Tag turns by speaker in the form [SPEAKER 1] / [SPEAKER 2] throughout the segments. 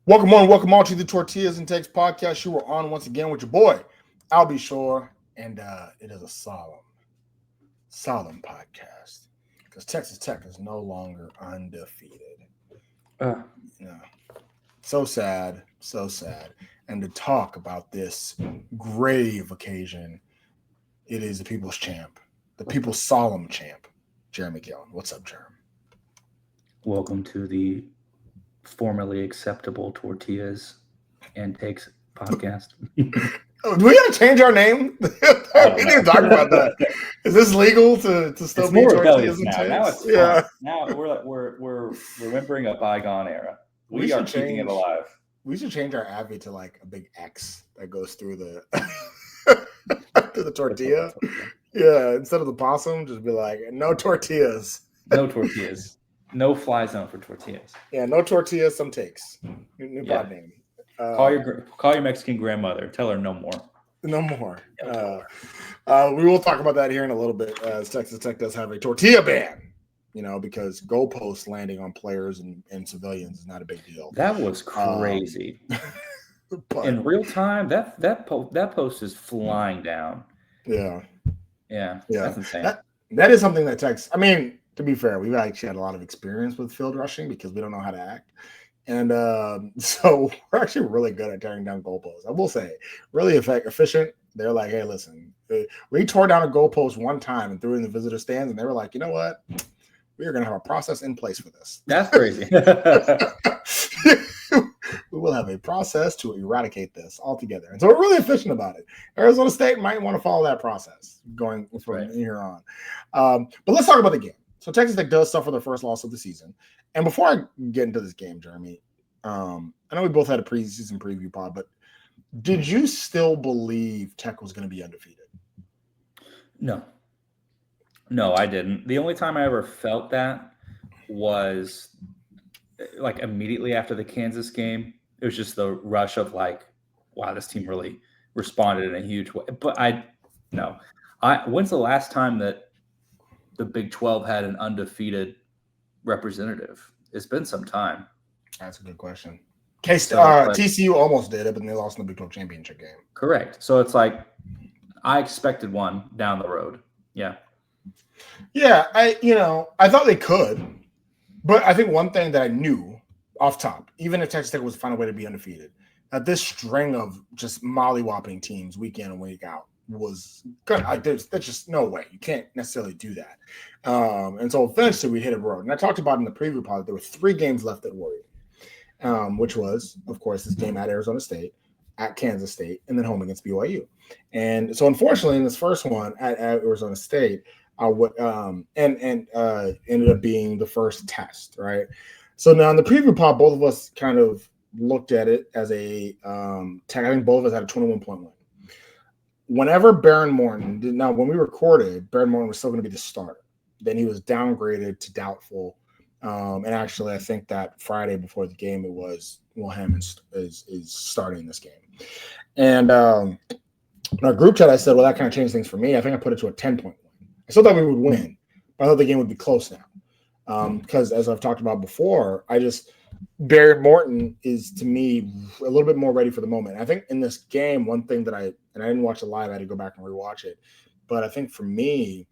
[SPEAKER 1] Welcome on to the Tortillas and Takes podcast. You are on once again with your boy, I'll be sure, and it is a solemn podcast because Texas Tech is no longer undefeated. Yeah, so sad, so sad. And to talk about this grave occasion, it is the people's champ, the people's solemn champ, Jeremy Gillen. What's up, Jeremy?
[SPEAKER 2] Welcome to the formerly acceptable Tortillas and Takes podcast.
[SPEAKER 1] Oh, do we gotta change our name? We didn't talk about that. Is this legal to still
[SPEAKER 2] It's
[SPEAKER 1] be
[SPEAKER 2] more
[SPEAKER 1] Tortillas
[SPEAKER 2] rebellious
[SPEAKER 1] and
[SPEAKER 2] now.
[SPEAKER 1] Takes?
[SPEAKER 2] Now it's
[SPEAKER 1] Yeah.
[SPEAKER 2] fun. Now we're remembering a bygone era. We are
[SPEAKER 1] should
[SPEAKER 2] keeping it
[SPEAKER 1] change-
[SPEAKER 2] alive.
[SPEAKER 1] We should change our Abby to like a big X that goes through the to the tortilla. Yeah, instead of the possum, just be like no tortillas.
[SPEAKER 2] No tortillas. No fly zone for tortillas.
[SPEAKER 1] Yeah, no tortillas, some takes. New pod name.
[SPEAKER 2] Call your Mexican grandmother. Tell her no more.
[SPEAKER 1] No more.
[SPEAKER 2] No more.
[SPEAKER 1] We will talk about that here in a little bit, as Texas Tech does have a tortilla ban. Because goalposts landing on players and civilians is not a big deal.
[SPEAKER 2] That was crazy.
[SPEAKER 1] But,
[SPEAKER 2] In real time, that post is flying down.
[SPEAKER 1] yeah.
[SPEAKER 2] That's insane.
[SPEAKER 1] That is something that Texas. I mean, to be fair, we've actually had a lot of experience with field rushing because we don't know how to act. And so we're actually really good at tearing down goalposts. I will say, really efficient. They're like, hey, listen, we tore down a goalpost one time and threw it in the visitor stands, and they were like, you know what? We are going to have a process in place for this.
[SPEAKER 2] That's crazy.
[SPEAKER 1] We will have a process to eradicate this altogether. And so we're really efficient about it. Arizona State might want to follow that process going from here on. But let's talk about the game. So Texas Tech does suffer their first loss of the season. And before I get into this game, Jeremy, I know we both had a preseason preview pod, but did you still believe Tech was going to be undefeated?
[SPEAKER 2] No, I didn't. The only time I ever felt that was like immediately after the Kansas game. It was just the rush of like, wow, this team really responded in a huge way. But when's the last time that the Big 12 had an undefeated representative? It's been some time.
[SPEAKER 1] That's a good question. TCU almost did it, but they lost in the Big 12 championship game.
[SPEAKER 2] Correct. So it's like I expected one down the road. Yeah.
[SPEAKER 1] Yeah, I thought they could, but I think one thing that I knew off top, even if Texas Tech was to find a way to be undefeated, that this string of just mollywopping teams week in and week out was good. There's just no way. You can't necessarily do that. And so eventually we hit a road. And I talked about in the preview pod, there were 3 games left that worried, which was, of course, this game at Arizona State, at Kansas State, and then home against BYU. And so unfortunately in this first one at Arizona State, ended up being the first test, right? So now in the preview pod, both of us kind of looked at it as a Tech. I think both of us had a 21-point win. Whenever Baron Morton when we recorded, Baron Morton was still going to be the starter. Then he was downgraded to doubtful. And actually, I think that Friday before the game, it was Will Hammond is starting this game. And in our group chat, I said, well, that kind of changed things for me. I think I put it to a 10-point win. I still thought we would win, but I thought the game would be close now. Because as I've talked about before, Barrett Morton is, to me, a little bit more ready for the moment. I think in this game, one thing that I didn't watch it live, I had to go back and rewatch it. But I think for me,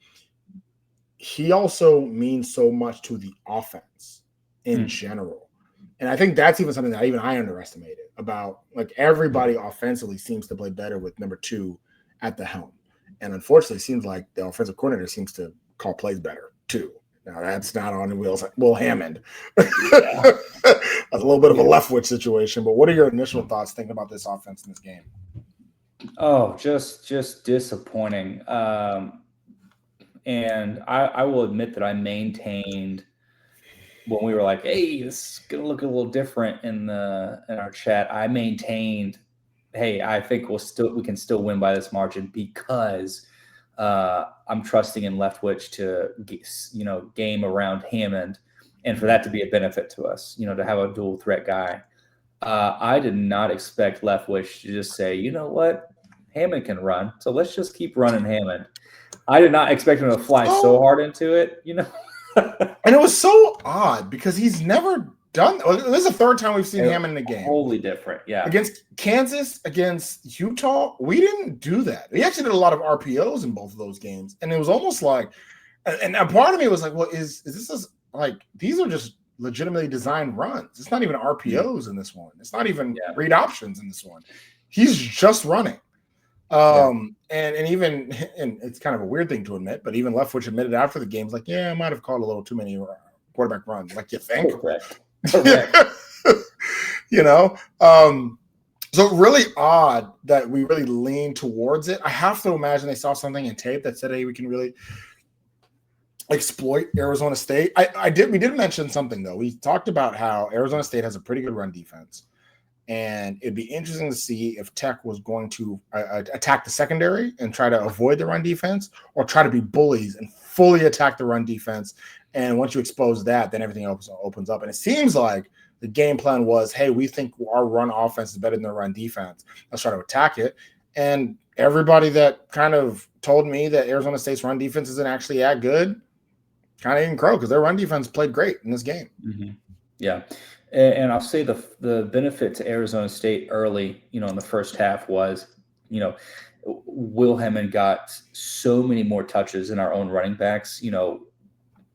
[SPEAKER 1] he also means so much to the offense in general. And I think that's even something that I underestimated about, like, everybody offensively seems to play better with number 2 at the helm. And unfortunately, it seems like the offensive coordinator seems to call plays better too. Now that's not on Will Hammond. That's a little bit of a Leftwich situation. But what are your initial thoughts thinking about this offense in this game?
[SPEAKER 2] Oh, just disappointing. And I will admit that I maintained when we were like, hey, this is gonna look a little different in our chat. I maintained, hey, I think we can still win by this margin because I'm trusting in Leftwich to game around Hammond, and for that to be a benefit to us, to have a dual threat guy. I did not expect Leftwich to just say, you know what, Hammond can run, so let's just keep running Hammond. I did not expect him to fly so hard into it,
[SPEAKER 1] And it was so odd because he's never done. This is the third time we've seen Hammond in a game.
[SPEAKER 2] Totally different, yeah.
[SPEAKER 1] Against Kansas, against Utah, we didn't do that. We actually did a lot of RPOs in both of those games, and it was almost like, and a part of me was like, well, is this like these are just legitimately designed runs? It's not even RPOs in this one. It's not even read options in this one. He's just running. And even, and it's kind of a weird thing to admit, but even Leftwich admitted after the game, like, yeah, I might have called a little too many quarterback runs. Like, you think?
[SPEAKER 2] Correct.
[SPEAKER 1] You know? So really odd that we really lean towards it. I have to imagine they saw something in tape that said, hey, we can really exploit Arizona State. We did mention something, though. We talked about how Arizona State has a pretty good run defense. And it'd be interesting to see if Tech was going to attack the secondary and try to avoid the run defense, or try to be bullies and fully attack the run defense. And once you expose that, then everything else opens up. And it seems like the game plan was, hey, we think our run offense is better than the run defense. Let's try to attack it. And everybody that kind of told me that Arizona State's run defense isn't actually that good kind of didn't crow, because their run defense played great in this game.
[SPEAKER 2] Mm-hmm. Yeah. And I'll say the benefit to Arizona State early, in the first half was, Will Hammond got so many more touches in our own running backs.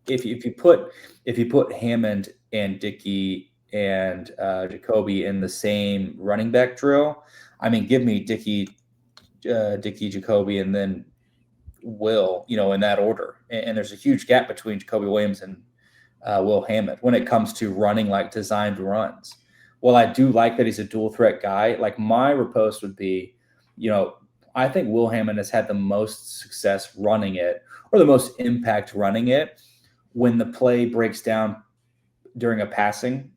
[SPEAKER 2] If you put Hammond and Dickey and Jacoby in the same running back drill, I mean, give me Dickey, Jacoby, and then Will, in that order. And there's a huge gap between Jacoby Williams and Will Hammond when it comes to running like designed runs. Well, I do like that he's a dual threat guy. Like, my riposte would be, I think Will Hammond has had the most success running it, or the most impact running it, when the play breaks down during a passing,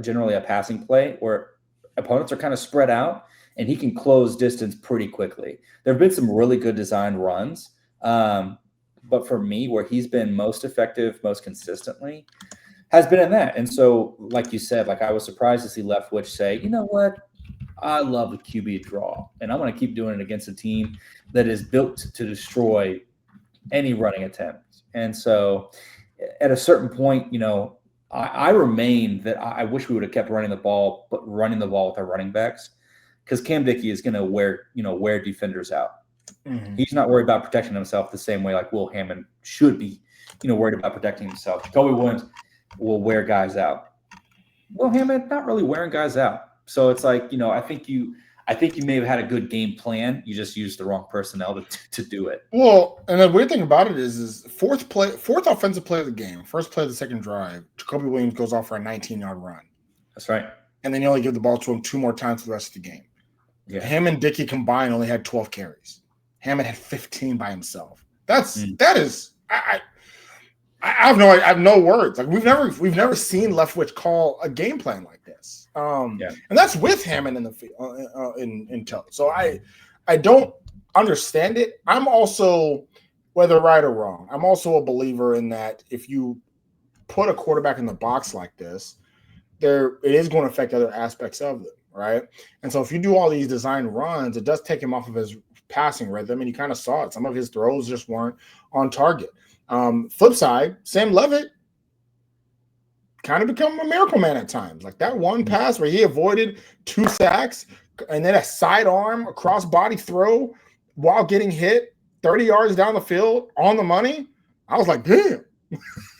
[SPEAKER 2] generally a passing play, where opponents are kind of spread out and he can close distance pretty quickly. There have been some really good design runs. But for me, where he's been most effective, most consistently, has been in that. And so, like you said, I was surprised to see Leftwich say, you know what, I love the QB draw, and I'm going to keep doing it against a team that is built to destroy any running attempt. And so at a certain point, I remain that I wish we would have kept running the ball, but running the ball with our running backs, because Cam Dickey is going to wear defenders out. Mm-hmm. He's not worried about protecting himself the same way like Will Hammond should be, worried about protecting himself. Jacoby Williams will wear guys out. Will Hammond not really wearing guys out. So it's like, I think you may have had a good game plan. You just used the wrong personnel to do it.
[SPEAKER 1] Well, and the weird thing about it is fourth offensive play of the game, first play of the second drive, Jacoby Williams goes off for a 19-yard run.
[SPEAKER 2] That's right. And
[SPEAKER 1] then you only give the ball to him 2 more times for the rest of the game. Yeah. Him and Dickey combined only had 12 carries. Hammond had 15 by himself. That is I have no words. Like, we've never seen Leftwich call a game plan like this. And that's with Hammond in the field in tow. So I don't understand it. I'm also, whether right or wrong, I'm also a believer in that if you put a quarterback in the box like this, it is going to affect other aspects of it, right? And so if you do all these design runs, it does take him off of his passing rhythm, and you kind of saw it. Some of his throws just weren't on target. Flip side, Sam Leavitt kind of become a miracle man at times. Like that one pass where he avoided 2 sacks and then a sidearm, a cross body throw while getting hit 30 yards down the field on the money. I was like, damn.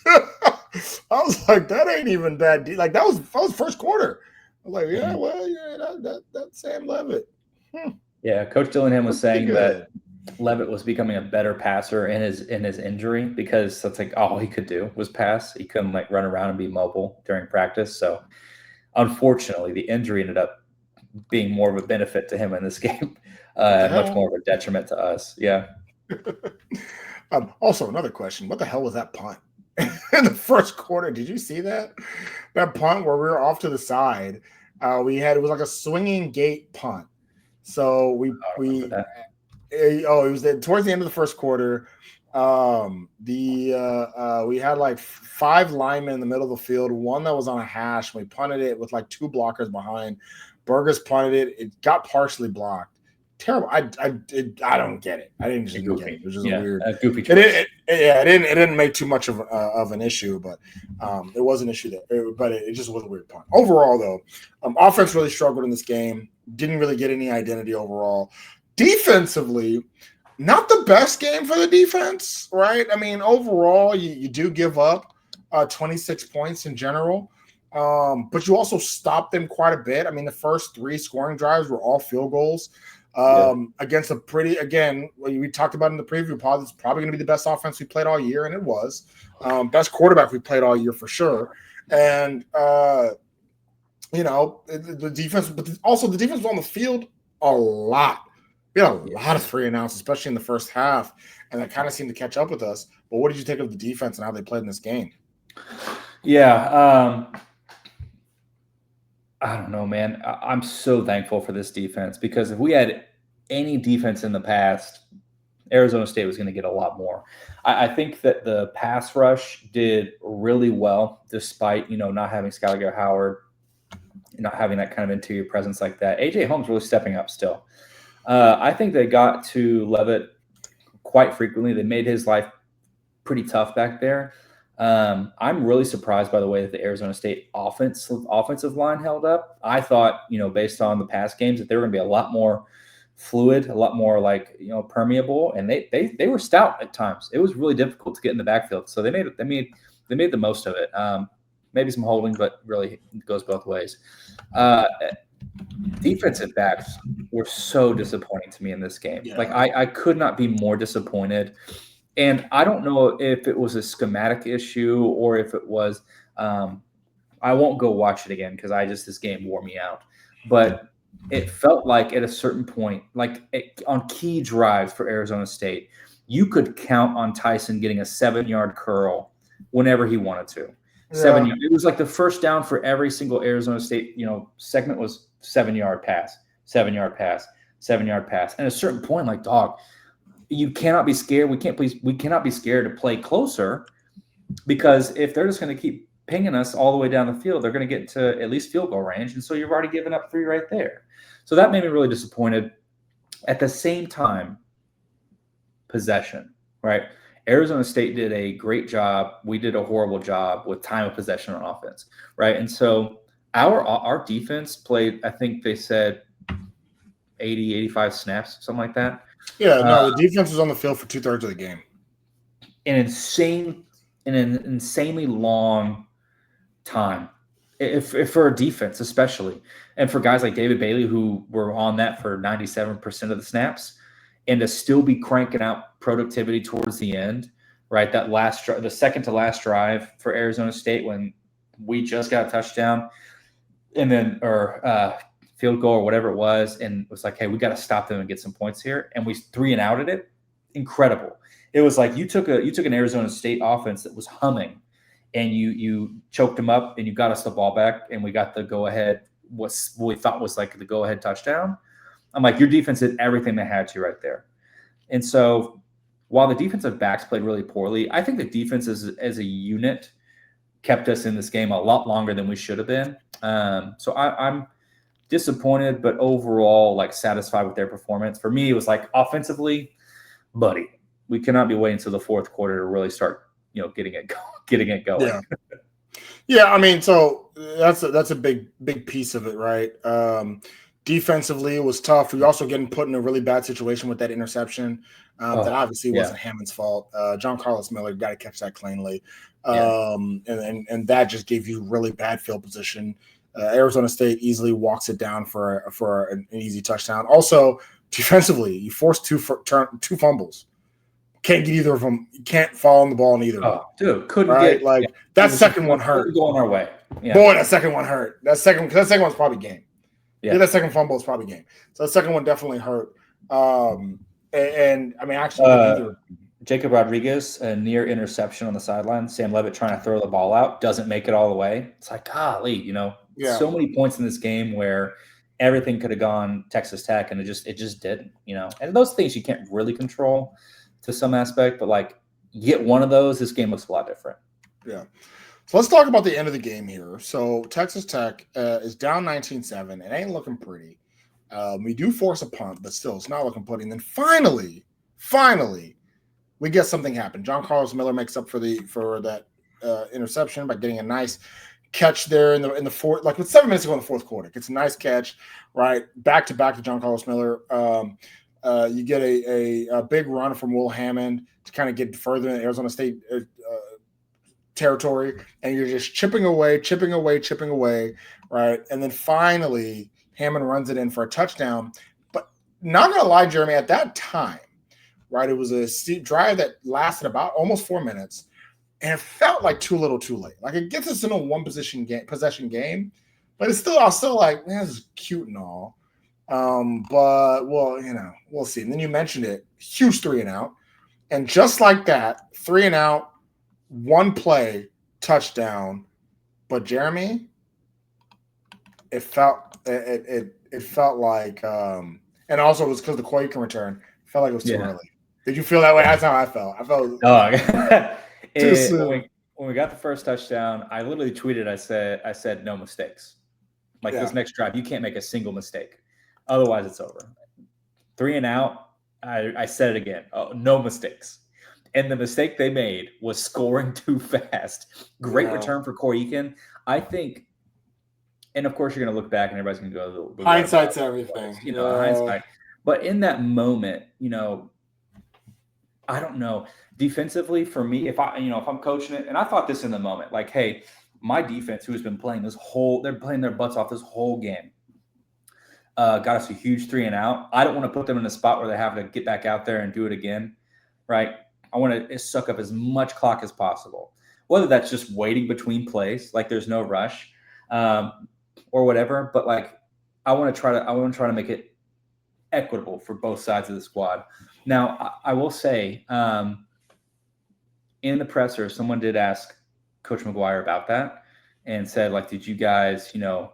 [SPEAKER 1] I was like, that ain't even bad. Like that was first quarter. I was like, yeah, well, yeah, that's Sam Leavitt.
[SPEAKER 2] Yeah, Coach Dillingham was saying that Leavitt was becoming a better passer in his injury, because that's like all he could do was pass. He couldn't run around and be mobile during practice. So unfortunately, the injury ended up being more of a benefit to him in this game, much more of a detriment to us. Yeah.
[SPEAKER 1] Also, another question: what the hell was that punt in the first quarter? Did you see that punt where we were off to the side? It was like a swinging gate punt. So it was towards the end of the first quarter. We had like 5 linemen in the middle of the field, one that was on a hash. We punted it with like 2 blockers behind. Burgess punted it. It got partially blocked. terrible. I don't get it. I didn't get it. It was just a weird,
[SPEAKER 2] goofy choice.
[SPEAKER 1] It didn't make too much of an issue, but it was an issue but it just was a weird punt. Overall, though, offense really struggled in this game. Didn't really get any identity overall. Defensively, not the best game for the defense, right? I mean, overall, you do give up 26 points in general. But you also stopped them quite a bit. I mean, the first 3 scoring drives were all field goals against a pretty, again, we talked about in the preview pod, it's probably going to be the best offense we played all year, and it was. Best quarterback we played all year for sure. And, the defense, but also the defense was on the field a lot. We had a lot of 3 and outs, especially in the first half, and that kind of seemed to catch up with us. But what did you think of the defense and how they played in this game?
[SPEAKER 2] Yeah, I don't know, man. I'm so thankful for this defense because if we had any defense in the past, Arizona State was going to get a lot more. I think that the pass rush did really well despite, not having Skylar Howard, not having that kind of interior presence like that. A.J. Holmes really stepping up still. I think they got to Leavitt quite frequently. They made his life pretty tough back there. I'm really surprised by the way that the Arizona State offensive line held up. I thought, based on the past games, that they were going to be a lot more fluid, a lot more permeable, and they were stout at times. It was really difficult to get in the backfield, so they made the most of it. Maybe some holding, but really it goes both ways. Defensive backs were so disappointing to me in this game. Yeah. I could not be more disappointed. And I don't know if it was a schematic issue or if it was I won't go watch it again because this game wore me out. But it felt like at a certain point, on key drives for Arizona State, you could count on Tyson getting a 7-yard curl whenever he wanted to. Yeah. 7 yards. It was like the first down for every single Arizona State, segment was 7-yard pass, 7-yard pass, 7-yard pass. And at a certain point, you cannot be scared. We cannot be scared to play closer because if they're just going to keep pinging us all the way down the field, they're going to get to at least field goal range. And so you've already given up 3 right there. So that made me really disappointed. At the same time, possession, right? Arizona State did a great job. We did a horrible job with time of possession on offense, right? And so our defense played, I think they said 80, 85 snaps, something like that.
[SPEAKER 1] Yeah, no, the defense was on the field for 2/3 of the game.
[SPEAKER 2] An insanely long time, if for a defense especially, and for guys like David Bailey who were on that for 97% of the snaps, and to still be cranking out productivity towards the end, right? That the second to last drive for Arizona State when we just got a touchdown, and then field goal or whatever it was, and it was like, hey, we got to stop them and get some points here, and we 3 and outed it. Incredible. It was like you took an Arizona State offense that was humming, and you choked them up, and you got us the ball back, and we got the go ahead. What we thought was like the go ahead touchdown. I'm like, your defense did everything they had to right there. And so while the defensive backs played really poorly, I think the defense as a unit kept us in this game a lot longer than we should have been. So I'm disappointed, but overall, satisfied with their performance. For me, it was offensively, buddy, we cannot be waiting until the fourth quarter to really start, getting it going.
[SPEAKER 1] Yeah. Yeah. I mean, so that's a big piece of it, right? Defensively, it was tough. We also getting put in a really bad situation with that interception. That obviously wasn't Hammond's fault. John Carlos Miller got to catch that cleanly. And that just gave you really bad field position. Arizona State easily walks it down for an easy touchdown. Also, defensively, you forced two fumbles. Can't get either of them. You can't fall on the ball in either.
[SPEAKER 2] Oh, dude, couldn't
[SPEAKER 1] right?
[SPEAKER 2] get
[SPEAKER 1] that second one hurt.
[SPEAKER 2] Going our way. Yeah.
[SPEAKER 1] Boy, that second one hurt. That second one's probably game. Yeah, that second fumble is probably game. So the second one definitely hurt. And I mean, actually,
[SPEAKER 2] Jacob Rodriguez, a near interception on the sideline. Sam Leavitt trying to throw the ball out, doesn't make it all the way. It's like, golly, so many points in this game where everything could have gone Texas Tech, and it just didn't, And those things you can't really control to some aspect, but you get one of those, this game looks a lot different.
[SPEAKER 1] Yeah. So let's talk about the end of the game here. So Texas Tech is down 19-7. It ain't looking pretty. We do force a punt, but still, it's not looking pretty. And then finally, we get something happen. John Carlos Miller makes up for that interception by getting a nice catch there in the fourth, like with 7 minutes to go in the fourth quarter. It's a nice catch, right? Back to John Carlos Miller. You get a big run from Will Hammond to kind of get further in Arizona State territory, and you're just chipping away, right? And then finally, Hammond runs it in for a touchdown. But not gonna lie, Jeremy, at that time, right, it was a steep drive that lasted about almost 4 minutes, and it felt like too little, too late. Like it gets us in a possession game, but it's still, I was still like, man, this is cute and all. But well, we'll see. And then you mentioned it, huge 3-and-out, and just like that, 3-and-out. One play, touchdown, but Jeremy, it felt like, and also it was because the Quake can return. It felt like it was too early. Did you feel that way? That's how I felt. I felt
[SPEAKER 2] too soon. When we got the first touchdown, I literally tweeted. I said no mistakes. Like this next drive, you can't make a single mistake, otherwise it's over. 3-and-out. I said it again. Oh, no mistakes. And the mistake they made was scoring too fast. Great return for Corey Eakin. I think, and of course you're going to look back and everybody's going to go.
[SPEAKER 1] Hindsight's everything.
[SPEAKER 2] Hindsight. But in that moment, I don't know. Defensively, for me, if I'm coaching it, and I thought this in the moment, like, hey, my defense, who has been playing they're playing their butts off this whole game, got us a huge 3-and-out. I don't want to put them in a spot where they have to get back out there and do it again, right? I want to suck up as much clock as possible, whether that's just waiting between plays, like there's no rush, or whatever. But like, I want to try to make it equitable for both sides of the squad. Now, I will say, in the presser, someone did ask Coach McGuire about that and said, like, did you guys, do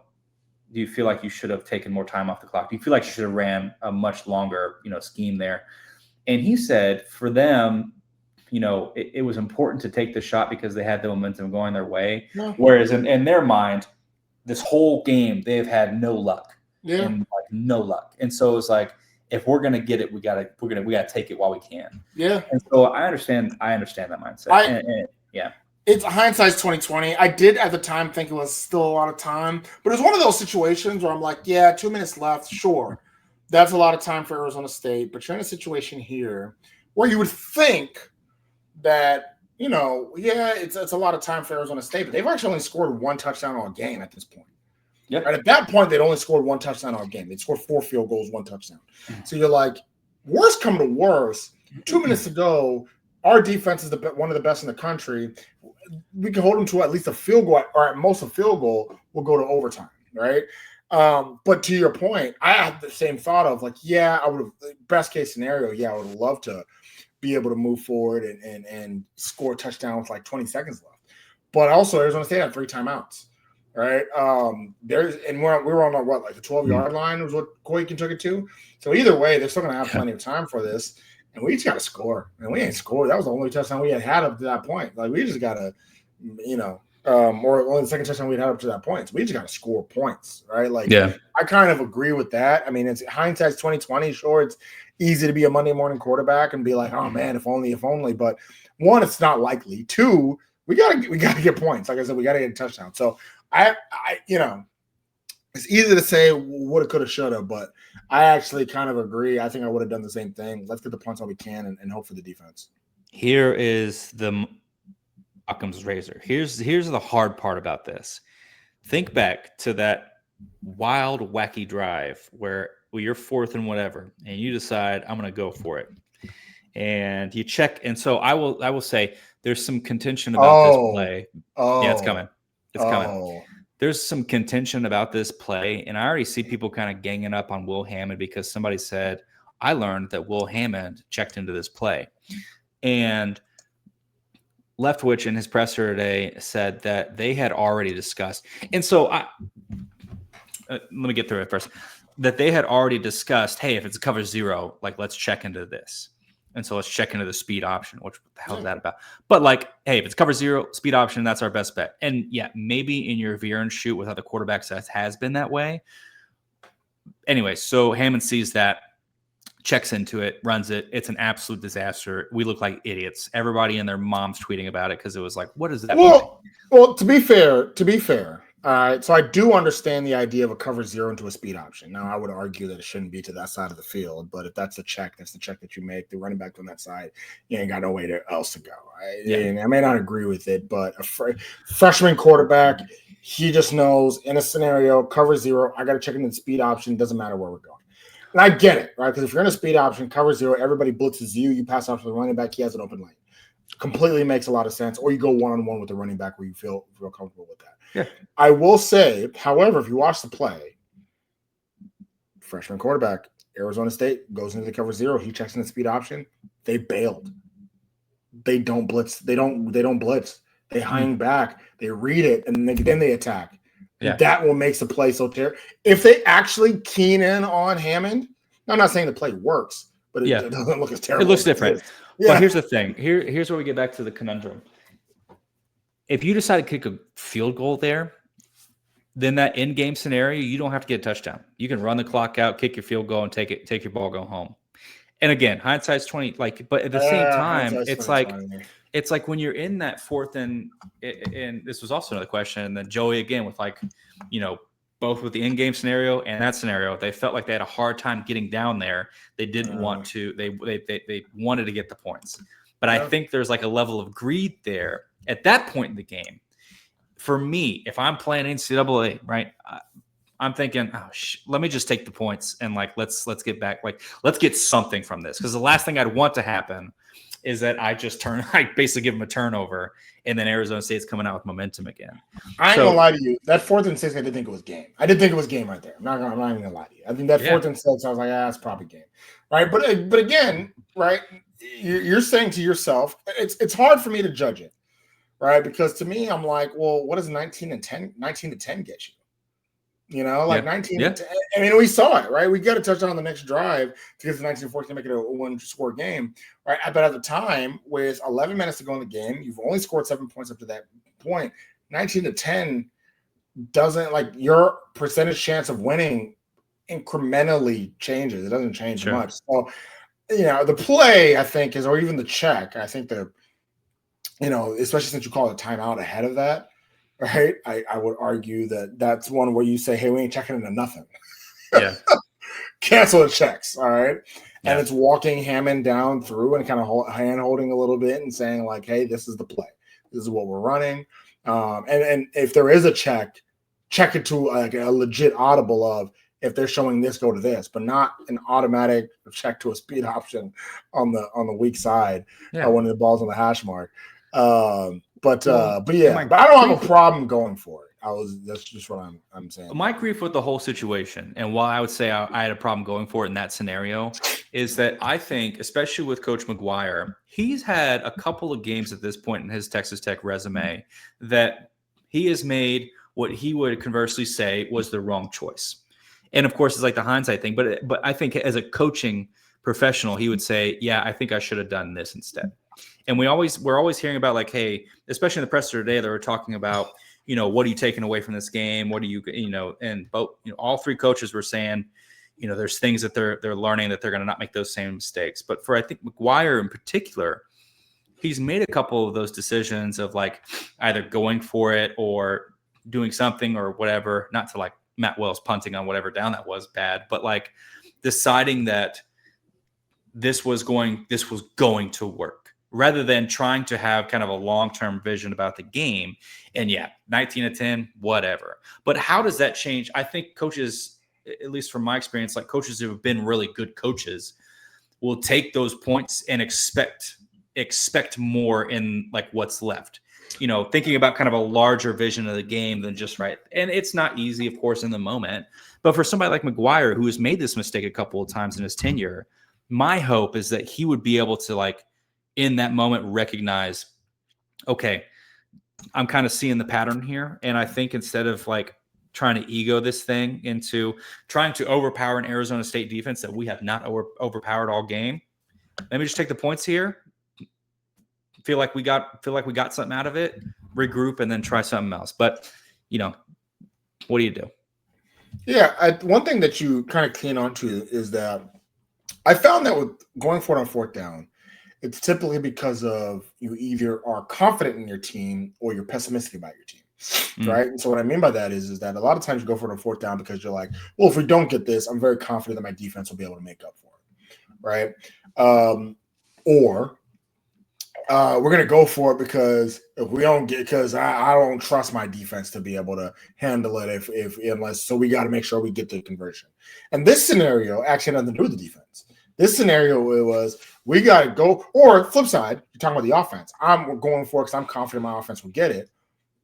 [SPEAKER 2] you feel like you should have taken more time off the clock? Do you feel like you should have ran a much longer, scheme there? And he said for them, it was important to take the shot because they had the momentum going their way. Yeah. Whereas in their mind, this whole game, they've had no luck. Yeah. And like no luck. And so it was like, if we're gonna get it, we gotta take it while we can. Yeah. And so I understand that mindset. Yeah.
[SPEAKER 1] It's hindsight's 2020. I did at the time think it was still a lot of time, but it was one of those situations where I'm like, yeah, 2 minutes left, sure. That's a lot of time for Arizona State, but you're in a situation here where you would think that, it's a lot of time for Arizona State, but they've actually only scored one touchdown all game at this point. Yeah. Right, at that point, they'd only scored one touchdown all game. They'd scored 4 field goals, 1 touchdown. So you're like, worst come to worst, 2 minutes to go, our defense is one of the best in the country. We can hold them to at least a field goal, or at most a field goal. We'll go to overtime, right? But to your point, I had the same thought of like, yeah, I would have, best case scenario, I would have loved to be able to move forward and score a touchdown with like 20 seconds left. But also Arizona State had 3 timeouts, right? We were on like the 12-yard line was what Koikin took it to. So either way, they're still going to have plenty of time for this. And we just got to score. And we ain't scored. That was the only touchdown we had up to that point. Like we just got to, or only the second touchdown we had up to that point. So we just got to score points, right? Like, yeah. I kind of agree with that. I mean, it's hindsight's 2020. Sure, it's easy to be a Monday morning quarterback and be like, oh man, if only. But one, it's not likely. 2, we gotta get points. Like I said, we gotta get a touchdown. So I it's easy to say woulda, coulda, shoulda, but I actually kind of agree. I think I would have done the same thing. Let's get the points while we can and hope for the defense.
[SPEAKER 3] Here is the Occam's razor. Here's the hard part about this. Think back to that wild, wacky drive where you're 4th and whatever, and you decide I'm going to go for it, and you check. And so I will say there's some contention about this play. Yeah, it's coming. It's coming. There's some contention about this play, and I already see people kind of ganging up on Will Hammond because somebody said, I learned that Will Hammond checked into this play. And Leftwich in his presser today said that they had already discussed. And so let me get through it first. That they had already discussed, hey, if it's cover 0, like let's check into this. And so let's check into the speed option. What the hell is that about? But like, hey, if it's cover 0, speed option, that's our best bet. And yeah, maybe in your veer and shoot with other quarterbacks that has been that way. anyway, so Hammond sees that, checks into it, runs it. It's an absolute disaster. We look like idiots. Everybody and their moms tweeting about it because it was like, what is that?
[SPEAKER 1] Well, to be fair. So I do understand the idea of a cover zero into a speed option. Now, I would argue that it shouldn't be to that side of the field, but if that's the check, that's the check that you make. The running back on that side, you ain't got no way else to go. And I may not agree with it, but a freshman quarterback, he just knows in a scenario, cover zero, I got to check into the speed option. Doesn't matter where we're going. And I get it, right? Because if you're in a speed option, cover zero, everybody blitzes you. You pass off to the running back, he has an open lane. Completely makes a lot of sense. Or you go one-on-one with the running back where you feel comfortable with that.
[SPEAKER 3] Yeah.
[SPEAKER 1] I will say, however, if you watch the play, freshman quarterback, Arizona State goes into the cover zero. He checks in the speed option. They bailed. They don't blitz. They don't blitz. They hang back. They read it, and then they attack.
[SPEAKER 3] Yeah.
[SPEAKER 1] That will make the play so terrible. If they actually keen in on Hammond, I'm not saying the play works, but it doesn't look as terrible.
[SPEAKER 3] It looks different.
[SPEAKER 1] Yeah.
[SPEAKER 3] But here's the thing. Here's where we get back to the conundrum. If you decide to kick a field goal there, then that in-game scenario, you don't have to get a touchdown. You can run the clock out, kick your field goal, and take your ball, go home. And again, hindsight's 20. But at the same time, it's like when you're in that fourth and this was also another question. And then Joey again with both with the in-game scenario and that scenario, they felt like they had a hard time getting down there. They didn't want to. They wanted to get the points. But I think there's like a level of greed there at that point in the game. For me, if I'm playing NCAA, right, I'm thinking, let me just take the points and let's get back, let's get something from this. Because the last thing I'd want to happen is that I basically give them a turnover, and then Arizona State's coming out with momentum again.
[SPEAKER 1] I ain't gonna lie to you. That 4th and 6, I did think it was game. I did think it was game right there. I'm not even gonna lie to you. I think that 4th and 6, I was like, it's probably game, right? But again, right, you're saying to yourself, it's hard for me to judge it, right? Because to me, I'm like, well, what does 19 to 10 get you? 19 to 10. I mean, we saw it, right? We got a touchdown on the next drive to get to 19-14 to make it a one-score game, right? But at the time, with 11 minutes to go in the game, you've only scored 7 points up to that point. 19 to 10 doesn't, your percentage chance of winning incrementally changes. It doesn't change much. So, the play, I think, or even the check, I think especially since you call it timeout ahead of that, right? I would argue that that's one where you say, hey, we ain't checking into nothing.
[SPEAKER 3] Yeah.
[SPEAKER 1] Cancel the checks, all right? Yeah. And it's walking Hammond down through and kind of hand-holding a little bit and saying, hey, this is the play. This is what we're running. And if there is a check it to a legit audible of, if they're showing this, go to this, but not an automatic check to a speed option on the weak side when the ball's on the hash mark. But I don't have a problem going for it. That's just what I'm saying.
[SPEAKER 3] My grief with the whole situation, and why I would say I had a problem going for it in that scenario, is that I think, especially with Coach McGuire, he's had a couple of games at this point in his Texas Tech resume that he has made what he would conversely say was the wrong choice. And of course, it's like the hindsight thing. But I think as a coaching professional, he would say, I think I should have done this instead. And we're always hearing about hey, especially in the presser today, they were talking about, what are you taking away from this game? What do you, and both, all three coaches were saying, there's things that they're learning that they're going to not make those same mistakes. But for, I think, McGuire in particular, he's made a couple of those decisions of either going for it or doing something or whatever, not to Matt Wells punting on whatever down that was bad, but deciding that this was going to work, rather than trying to have kind of a long-term vision about the game. And 19 to 10, whatever. But how does that change? I think coaches, at least from my experience, coaches who have been really good coaches will take those points and expect more in what's left. Thinking about kind of a larger vision of the game than just right. And it's not easy, of course, in the moment. But for somebody like McGuire, who has made this mistake a couple of times in his tenure, my hope is that he would be able to in that moment recognize, okay, I'm kind of seeing the pattern here. And I think instead of trying to ego this thing into trying to overpower an Arizona State defense that we have not overpowered all game, let me just take the points here. Feel like we got something out of it, regroup, and then try something else. But what do you do?
[SPEAKER 1] Yeah, one thing that you kind of clean onto is that I found that with going for it on fourth down, it's typically because of you either are confident in your team or you're pessimistic about your team, right? And so what I mean by that is that a lot of times you go for it on fourth down because you're like, well, if we don't get this, I'm very confident that my defense will be able to make up for it, right? Or we're gonna go for it because if we don't get, because I don't trust my defense to be able to handle it if unless, so we got to make sure we get the conversion. And this scenario actually had nothing to do with the defense. This scenario it was we got to go, or flip side, you're talking about the offense. I'm going for it because I'm confident my offense will get it.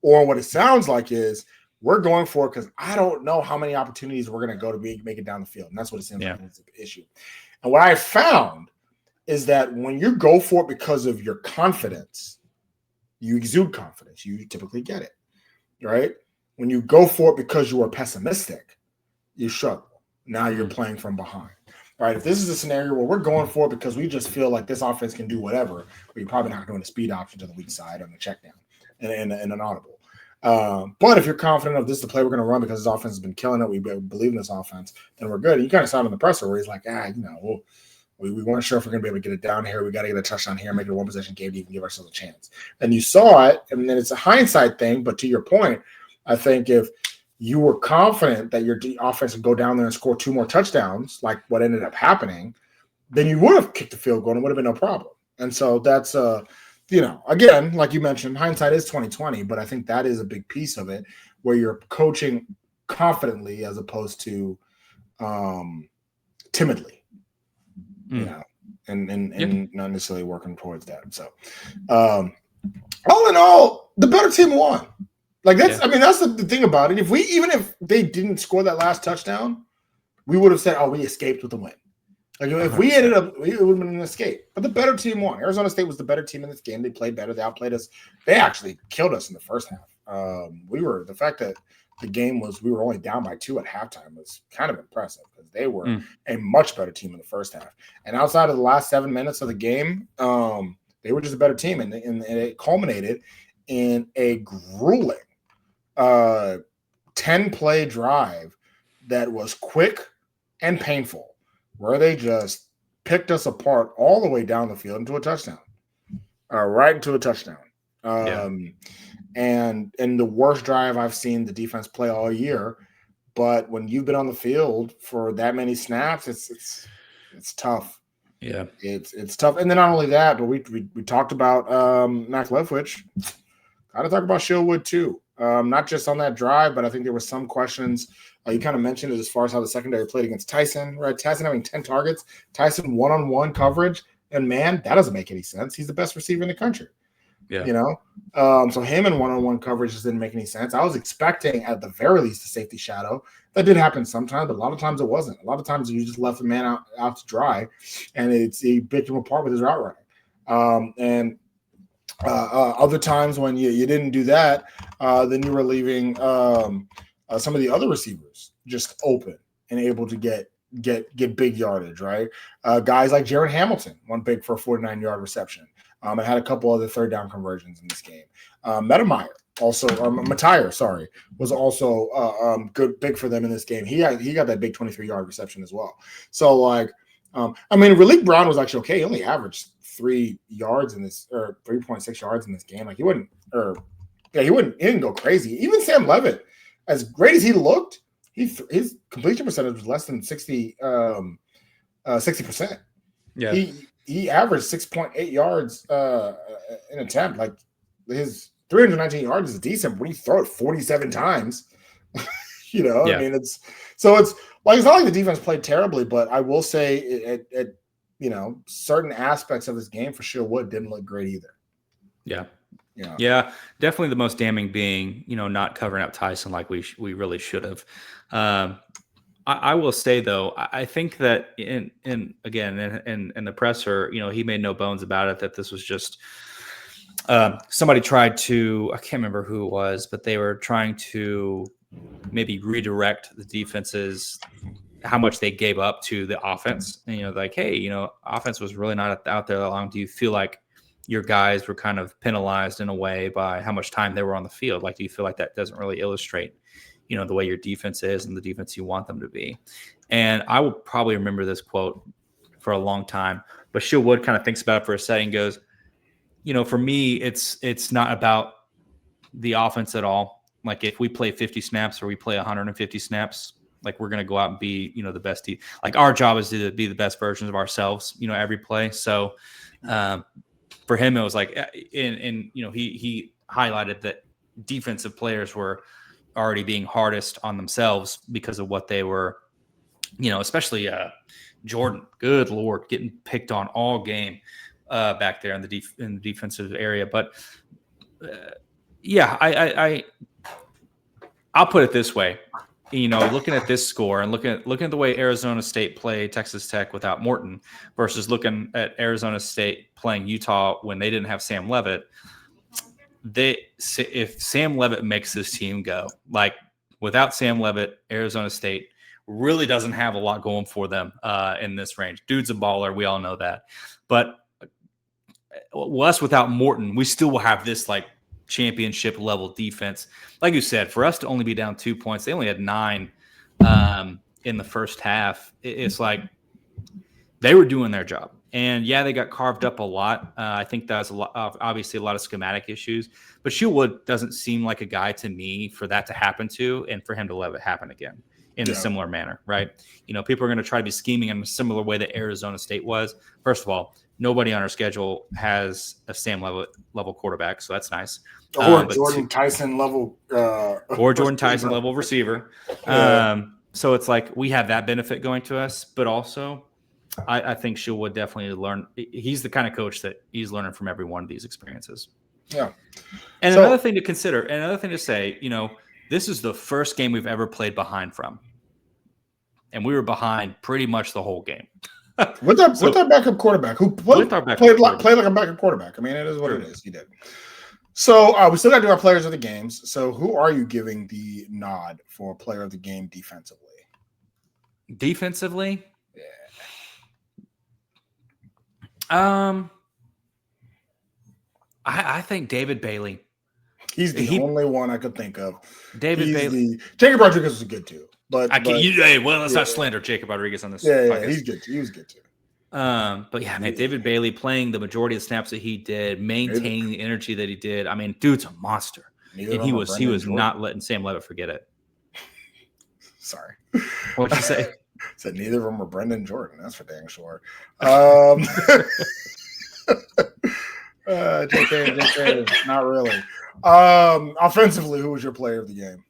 [SPEAKER 1] Or what it sounds like is we're going for it because I don't know how many opportunities we're going to go to make it down the field. And that's what it seems like is the issue. And what I found is that when you go for it because of your confidence, you exude confidence. You typically get it, right? When you go for it because you are pessimistic, you struggle. Now you're playing from behind, right? If this is a scenario where we're going for it because we just feel like this offense can do whatever, but you're probably not doing a speed option to the weak side on the check down and an audible. But if you're confident of this is the play we're going to run because this offense has been killing it, we believe in this offense, then we're good. And you kind of sound on the presser where he's like, we weren't sure if we're going to be able to get it down here. We got to get a touchdown here, make it a one possession game to even give ourselves a chance. And you saw it, and then it's a hindsight thing. But to your point, I think if you were confident that your offense would go down there and score 2 more touchdowns, like what ended up happening, then you would have kicked the field goal and it would have been no problem. And so that's, again, like you mentioned, hindsight is 20/20, but I think that is a big piece of it where you're coaching confidently as opposed to timidly. And not necessarily working towards that. So, all in all, the better team won. Like that's, I mean, that's the thing about it. Even if they didn't score that last touchdown, we would have said, "Oh, we escaped with the win." Like if we ended up, it would have been an escape. But the better team won. Arizona State was the better team in this game. They played better. They outplayed us. They actually killed us in the first half. The fact that we were only down by 2 at halftime was kind of impressive because they were a much better team in the first half. And outside of the last 7 minutes of the game, they were just a better team. And it culminated in a grueling 10-play drive that was quick and painful, where they just picked us apart all the way down the field into a touchdown, right into a touchdown. And in the worst drive I've seen the defense play all year. But when you've been on the field for that many snaps, it's tough.
[SPEAKER 3] Yeah,
[SPEAKER 1] it's tough. And then not only that, but we talked about Mac Leftwich. Got to talk about Shieldwood too. Not just on that drive, but I think there were some questions. You kind of mentioned it as far as how the secondary played against Tyson, right? Tyson having 10 targets, Tyson one-on-one coverage, and man, that doesn't make any sense. He's the best receiver in the country.
[SPEAKER 3] Yeah.
[SPEAKER 1] So him in one-on-one coverage just didn't make any sense. I was expecting at the very least a safety shadow. That did happen sometimes, but a lot of times it wasn't. A lot of times you just left the man out to dry, and he picked him apart with his route running. Other times when you didn't do that, then you were leaving some of the other receivers just open and able to get big yardage, right? Guys like Jaron Hamilton, one big for a 49-yard reception. And had a couple other third down conversions in this game. Mataire was also good, big for them in this game. He got that big 23-yard reception as well. So Raleek Brown was actually okay. He only averaged 3 yards in this, or 3.6 yards in this game. Like he didn't go crazy. Even Sam Leavitt, as great as he looked, his completion percentage was less than 60%.
[SPEAKER 3] Yeah.
[SPEAKER 1] He averaged 6.8 yards in attempt. Like his 319 yards is decent, but when you throw it 47 times, I mean, it's not like the defense played terribly, but I will say at certain aspects of this game for sure Wood didn't look great either.
[SPEAKER 3] Yeah, definitely the most damning being, not covering up Tyson like we really should have. I will say though, I think that in the presser, he made no bones about it that this was just somebody tried to, I can't remember who it was, but they were trying to maybe redirect the defenses, how much they gave up to the offense. And, like, hey, offense was really not out there that long. Do you feel like your guys were kind of penalized in a way by how much time they were on the field? Like, do you feel like that doesn't really illustrate the way your defense is and the defense you want them to be. And I will probably remember this quote for a long time, but Shield Wood kind of thinks about it for a second and goes, for me, it's not about the offense at all. Like if we play 50 snaps or we play 150 snaps, like we're going to go out and be, the best team. Like our job is to be the best versions of ourselves, every play. So for him, it was like, he highlighted that defensive players were already being hardest on themselves because of what they were, especially Jordan, good Lord, getting picked on all game back there in the defensive area. But I'll put it this way. Looking at this score and looking at the way Arizona State played Texas Tech without Morton versus looking at Arizona State playing Utah when they didn't have Sam Leavitt, if Sam Leavitt makes this team go, like without Sam Leavitt, Arizona State really doesn't have a lot going for them in this range. Dude's a baller. We all know that. But us without Morton, we still will have this like championship level defense. Like you said, for us to only be down 2 points, they only had 9 in the first half. It's like they were doing their job. And yeah, they got carved up a lot. I think that's obviously a lot of schematic issues, but Shieldwood doesn't seem like a guy to me for that to happen to, and for him to let it happen again in a similar manner, right? People are going to try to be scheming in a similar way that Arizona State was. First of all, nobody on our schedule has a Sam level quarterback, so that's nice.
[SPEAKER 1] Or Jordan Tyson level,
[SPEAKER 3] or Jordan Tyson level receiver.
[SPEAKER 1] Yeah.
[SPEAKER 3] So it's like we have that benefit going to us, but also I think Shieldwood definitely learn. He's the kind of coach that he's learning from every one of these experiences.
[SPEAKER 1] Yeah.
[SPEAKER 3] And another thing to consider, another thing to say, this is the first game we've ever played behind from. And we were behind pretty much the whole game.
[SPEAKER 1] with our backup quarterback who played like a backup quarterback. I mean, it is what it is. He did. So we still got to do our players of the games. So who are you giving the nod for player of the game defensively?
[SPEAKER 3] Defensively?
[SPEAKER 1] Yeah.
[SPEAKER 3] I think David Bailey.
[SPEAKER 1] He's the only one I could think of.
[SPEAKER 3] David Bailey.
[SPEAKER 1] Jacob Rodriguez was good too. But
[SPEAKER 3] let's not slander Jacob Rodriguez on this.
[SPEAKER 1] Yeah, he's good too. He was good too.
[SPEAKER 3] But yeah, man, David Bailey playing the majority of snaps that he did, maintaining the energy that he did. I mean, dude's a monster. And he was not letting Sam Leavitt forget it.
[SPEAKER 1] Sorry.
[SPEAKER 3] What'd you say?
[SPEAKER 1] Said neither of them were Brendan Jordan. That's for dang sure. JK, not really. Offensively, who was your player of the game?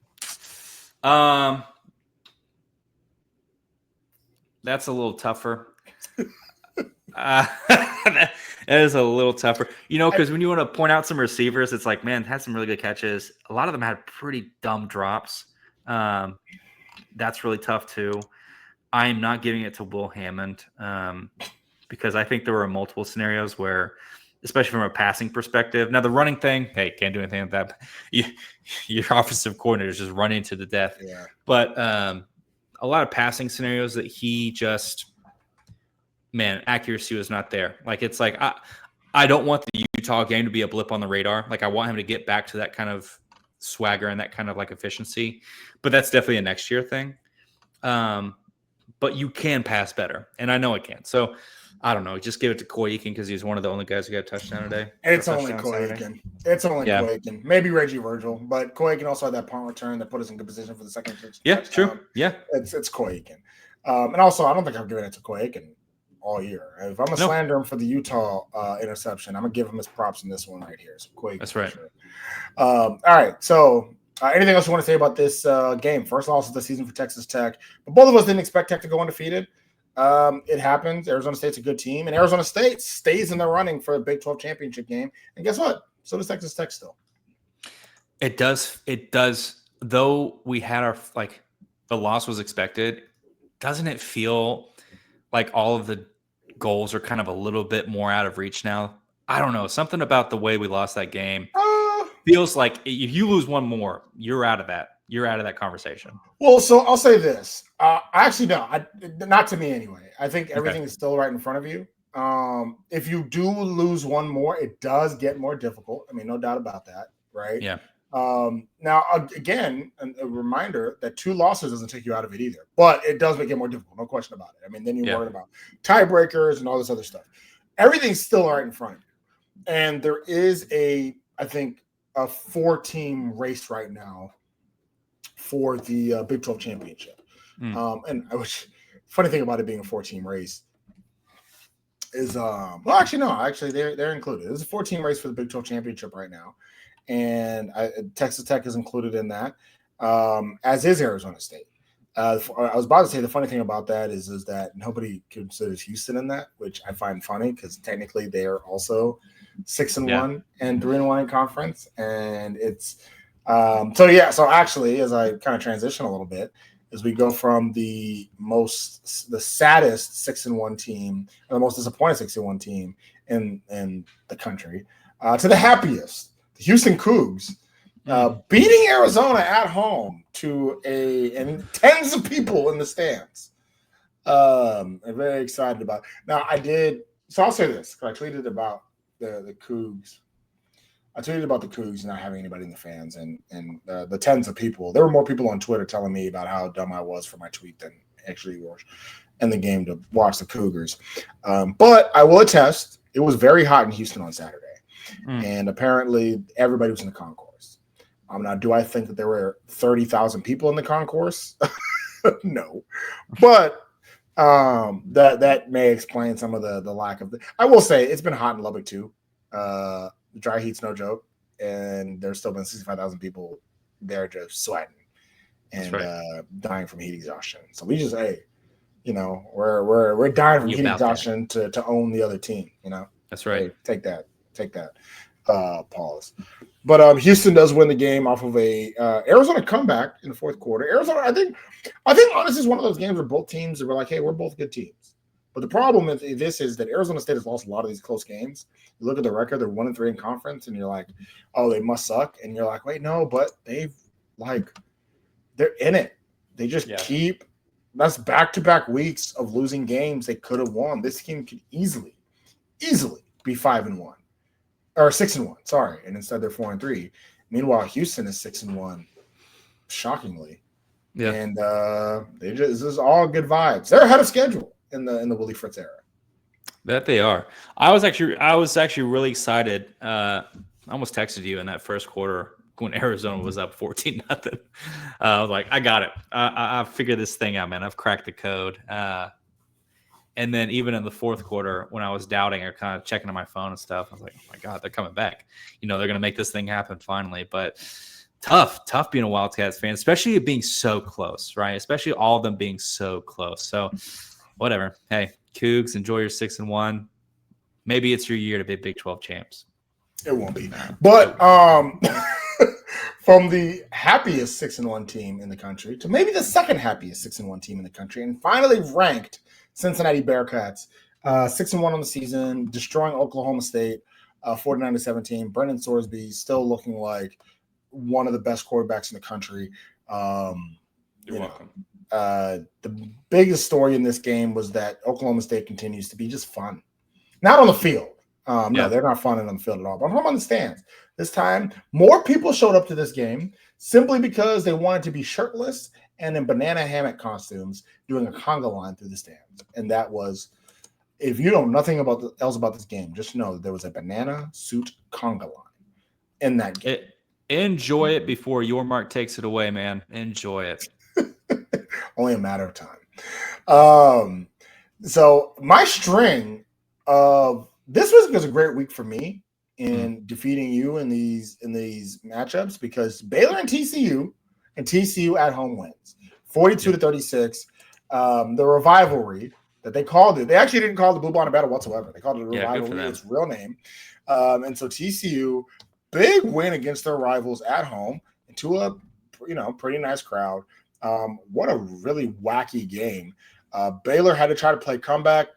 [SPEAKER 3] That's a little tougher. That is a little tougher, because when you want to point out some receivers, it's like, man, had some really good catches. A lot of them had pretty dumb drops. That's really tough too. I am not giving it to Will Hammond because I think there were multiple scenarios where, especially from a passing perspective. Now the running thing, hey, can't do anything with that. Your offensive coordinator is just running to the death.
[SPEAKER 1] Yeah.
[SPEAKER 3] But a lot of passing scenarios that he just, accuracy was not there. Like it's like I don't want the Utah game to be a blip on the radar. Like I want him to get back to that kind of swagger and that kind of like efficiency. But that's definitely a next year thing. But you can pass better, and I know it can. So I don't know. Just give it to Coy Eakin because he's one of the only guys who got a touchdown today.
[SPEAKER 1] It's only Coy Eakin. It's only Coy Eakin. Maybe Reggie Virgil, but Coy Eakin also had that punt return that put us in good position for the second touchdown.
[SPEAKER 3] Yeah, true. Yeah,
[SPEAKER 1] it's Coy Eakin. And also, I don't think I've given it to Coy Eakin all year. If I'm gonna slander him for the Utah interception, I'm gonna give him his props in this one right here. So Coy Eakin.
[SPEAKER 3] That's right.
[SPEAKER 1] Sure. All right. So anything else you want to say about this game? First loss of the season for Texas Tech, but both of us didn't expect Tech to go undefeated. It happens. Arizona State's a good team, and Arizona State stays in the running for a Big 12 championship game. And guess what? So does Texas Tech still.
[SPEAKER 3] It does. It does. Though we had the loss was expected, doesn't it feel like all of the goals are kind of a little bit more out of reach now? I don't know. Something about the way we lost that game feels like if you lose one more, you're out of that. You're out of that conversation.
[SPEAKER 1] Well, so I'll say this. Actually, no, not to me anyway. I think everything is still right in front of you. If you do lose one more, it does get more difficult. I mean, no doubt about that, right?
[SPEAKER 3] Yeah.
[SPEAKER 1] Now, again, a reminder that 2 losses doesn't take you out of it either, but it does make it more difficult. No question about it. I mean, then you're worried about tiebreakers and all this other stuff. Everything's still right in front of you. And there is I think, a 4-team race right now for the Big 12 championship. And funny thing about it being a 4-team race is, actually they're included. There's a 4-team race for the Big 12 championship right now. And Texas Tech is included in that, as is Arizona State. I was about to say the funny thing about that is that nobody considers Houston in that, which I find funny because technically they are also 6-1 and 3-1 in conference, and it's So actually, as I kind of transition a little bit, as we go from the saddest 6-1 team and the most disappointing 6-1 team in the country to the happiest. Houston Cougs beating Arizona at home and tens of people in the stands. I'm very excited about it. Now, I'll say this, because I tweeted about the Cougs. I tweeted about the Cougs not having anybody in the fans and the tens of people. There were more people on Twitter telling me about how dumb I was for my tweet than actually were in the game to watch the Cougars. But I will attest, it was very hot in Houston on Saturday. And apparently everybody was in the concourse. Now, do I think that there were 30,000 people in the concourse? No. But that may explain some of the lack of I will say it's been hot in Lubbock too. The dry heat's no joke. And there's still been 65,000 people there just sweating and dying from heat exhaustion. So we just, we're dying from heat exhaustion to own the other team, That's right. Hey, take that. Pause. But Houston does win the game off of a Arizona comeback in the fourth quarter. Arizona, I think honestly is one of those games where both teams were like, hey, we're both good teams. But the problem with this is that Arizona State has lost a lot of these close games. You look at the record, they're 1-3 in conference, and you're like, oh, they must suck. And you're like, wait, no, but they're in it. They just keep that's back-to-back weeks of losing games they could have won. This team could easily be 5-1. Or 6-1, sorry, and instead they're 4-3. Meanwhile, Houston is 6-1, shockingly. Yeah, and this is all good vibes. They're ahead of schedule in the Willie Fritz era.
[SPEAKER 3] That they are. I was actually really excited. I almost texted you in that first quarter when Arizona was up 14-0. I was like, I got it. I figured this thing out, man. I've cracked the code. And then even in the fourth quarter, when I was doubting or kind of checking on my phone and stuff, I was like, oh my God, they're coming back. They're going to make this thing happen finally. But tough being a Wildcats fan, especially it being so close, right? Especially all of them being so close. So whatever. Hey, Cougs, enjoy your 6-1. Maybe it's your year to be Big 12 champs.
[SPEAKER 1] It won't be. But from the happiest 6-1 team in the country to maybe the second happiest 6-1 team in the country, and finally ranked Cincinnati Bearcats, 6-1 on the season, destroying Oklahoma State, 49-17. Brendan Sorsby still looking like one of the best quarterbacks in the country.
[SPEAKER 3] You're welcome.
[SPEAKER 1] The biggest story in this game was that Oklahoma State continues to be just fun. Not on the field. No, they're not fun on the field at all. But I'm on the stands. This time, more people showed up to this game simply because they wanted to be shirtless and in banana hammock costumes doing a conga line through the stands. And that was, if you know nothing else about this game, just know that there was a banana suit conga line in that game.
[SPEAKER 3] Enjoy it before your mark takes it away, man. Enjoy it.
[SPEAKER 1] Only a matter of time. So my string of this was a great week for me in defeating you in these matchups, because Baylor and TCU at home wins 42-36. The rivalry that they called it, they actually didn't call it the Blue Bonnet Battle whatsoever. They called it a rivalry, its real name. And so TCU, big win against their rivals at home into a pretty nice crowd. What a really wacky game. Baylor had to try to play comeback,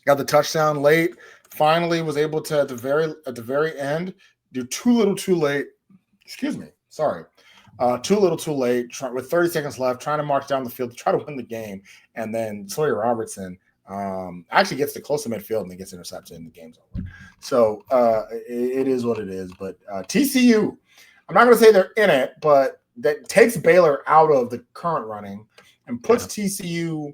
[SPEAKER 1] got the touchdown late, finally was able to at the very end do too little too late. Excuse me. Sorry. Too little too late, with 30 seconds left, trying to march down the field to try to win the game. And then Sawyer Robertson actually gets to close to midfield and then gets intercepted and the game's over. So it is what it is. But TCU, I'm not going to say they're in it, but that takes Baylor out of the current running and puts TCU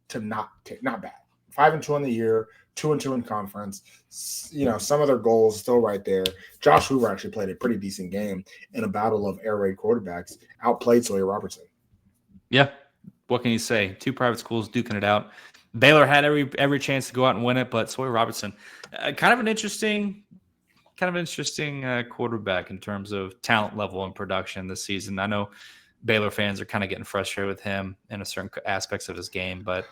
[SPEAKER 1] to not bad. 5-2 in the year, 2-2 in conference. Some of their goals still right there. Josh Hoover actually played a pretty decent game in a battle of air raid quarterbacks. Outplayed Sawyer Robertson.
[SPEAKER 3] Yeah. What can you say? 2 private schools duking it out. Baylor had every chance to go out and win it, but Sawyer Robertson, kind of an interesting quarterback in terms of talent level and production this season. I know Baylor fans are kind of getting frustrated with him in certain aspects of his game, but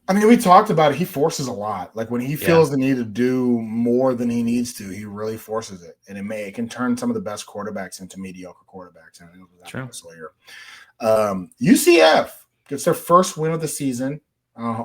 [SPEAKER 1] I mean, we talked about it. He forces a lot. Like when he feels the need to do more than he needs to, he really forces it, and it can turn some of the best quarterbacks into mediocre quarterbacks. And I know
[SPEAKER 3] true.
[SPEAKER 1] UCF gets their first win of the season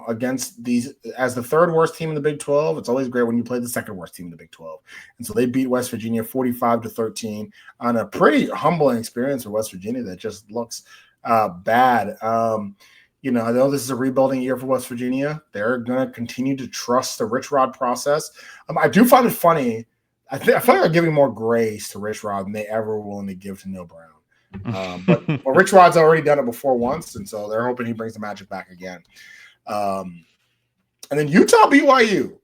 [SPEAKER 1] against these as the third worst team in the Big 12. It's always great when you play the second worst team in the Big 12. And so they beat West Virginia 45-13 on a pretty humbling experience for West Virginia that just looks bad. I know this is a rebuilding year for West Virginia. They're going to continue to trust the Rich Rod process. I do find it funny. I feel like they're giving more grace to Rich Rod than they ever were willing to give to Neil Brown. But Rich Rod's already done it before once, and so they're hoping he brings the magic back again. And then Utah BYU.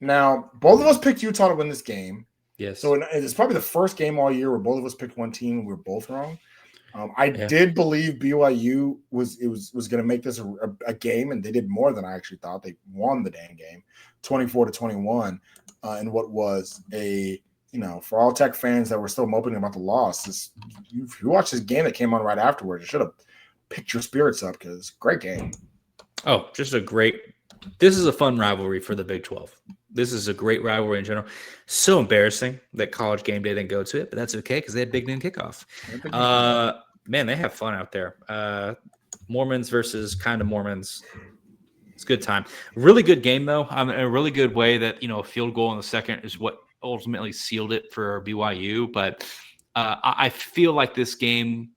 [SPEAKER 1] Now, both of us picked Utah to win this game.
[SPEAKER 3] Yes.
[SPEAKER 1] So it's probably the first game all year where both of us picked one team and we were both wrong. I did believe BYU was going to make this a game, and they did more than I actually thought. They won the dang game, 24-21, in what was for all Tech fans that were still moping about the loss. If you watch this game that came on right afterwards, you should have picked your spirits up because it's a great game.
[SPEAKER 3] Oh, just this is a fun rivalry for the Big 12. This is a great rivalry in general. So embarrassing that College Game Day didn't go to it, but that's okay because they had big noon kickoff. Man, they have fun out there. Mormons versus kind of Mormons. It's a good time. Really good game, though. A really good way that, a field goal in the second is what ultimately sealed it for BYU. But I feel like this game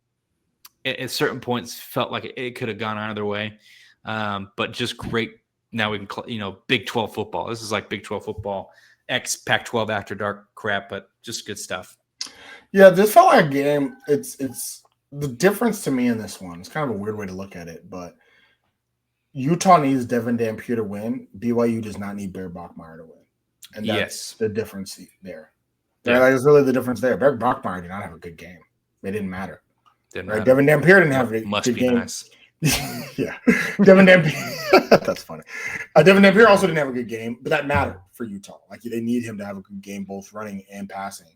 [SPEAKER 3] at certain points felt like it could have gone either way. But just great. Now we can, Big 12 football. This is like Big 12 football, Pac-12 after dark crap, but just good stuff.
[SPEAKER 1] Yeah, this felt like a game. It's the difference to me in this one. It's kind of a weird way to look at it, but Utah needs Devin Dampier to win. BYU does not need Bear Bachmeier to win, and that's the difference there. Yeah. That is really the difference there. Bear Bachmeier did not have a good game. It didn't matter. Right? Devin Dampier didn't have a good game. Nice. Yeah, Devin Dampier. That's funny. Devin Dampier also didn't have a good game, but that mattered for Utah. Like they need him to have a good game, both running and passing.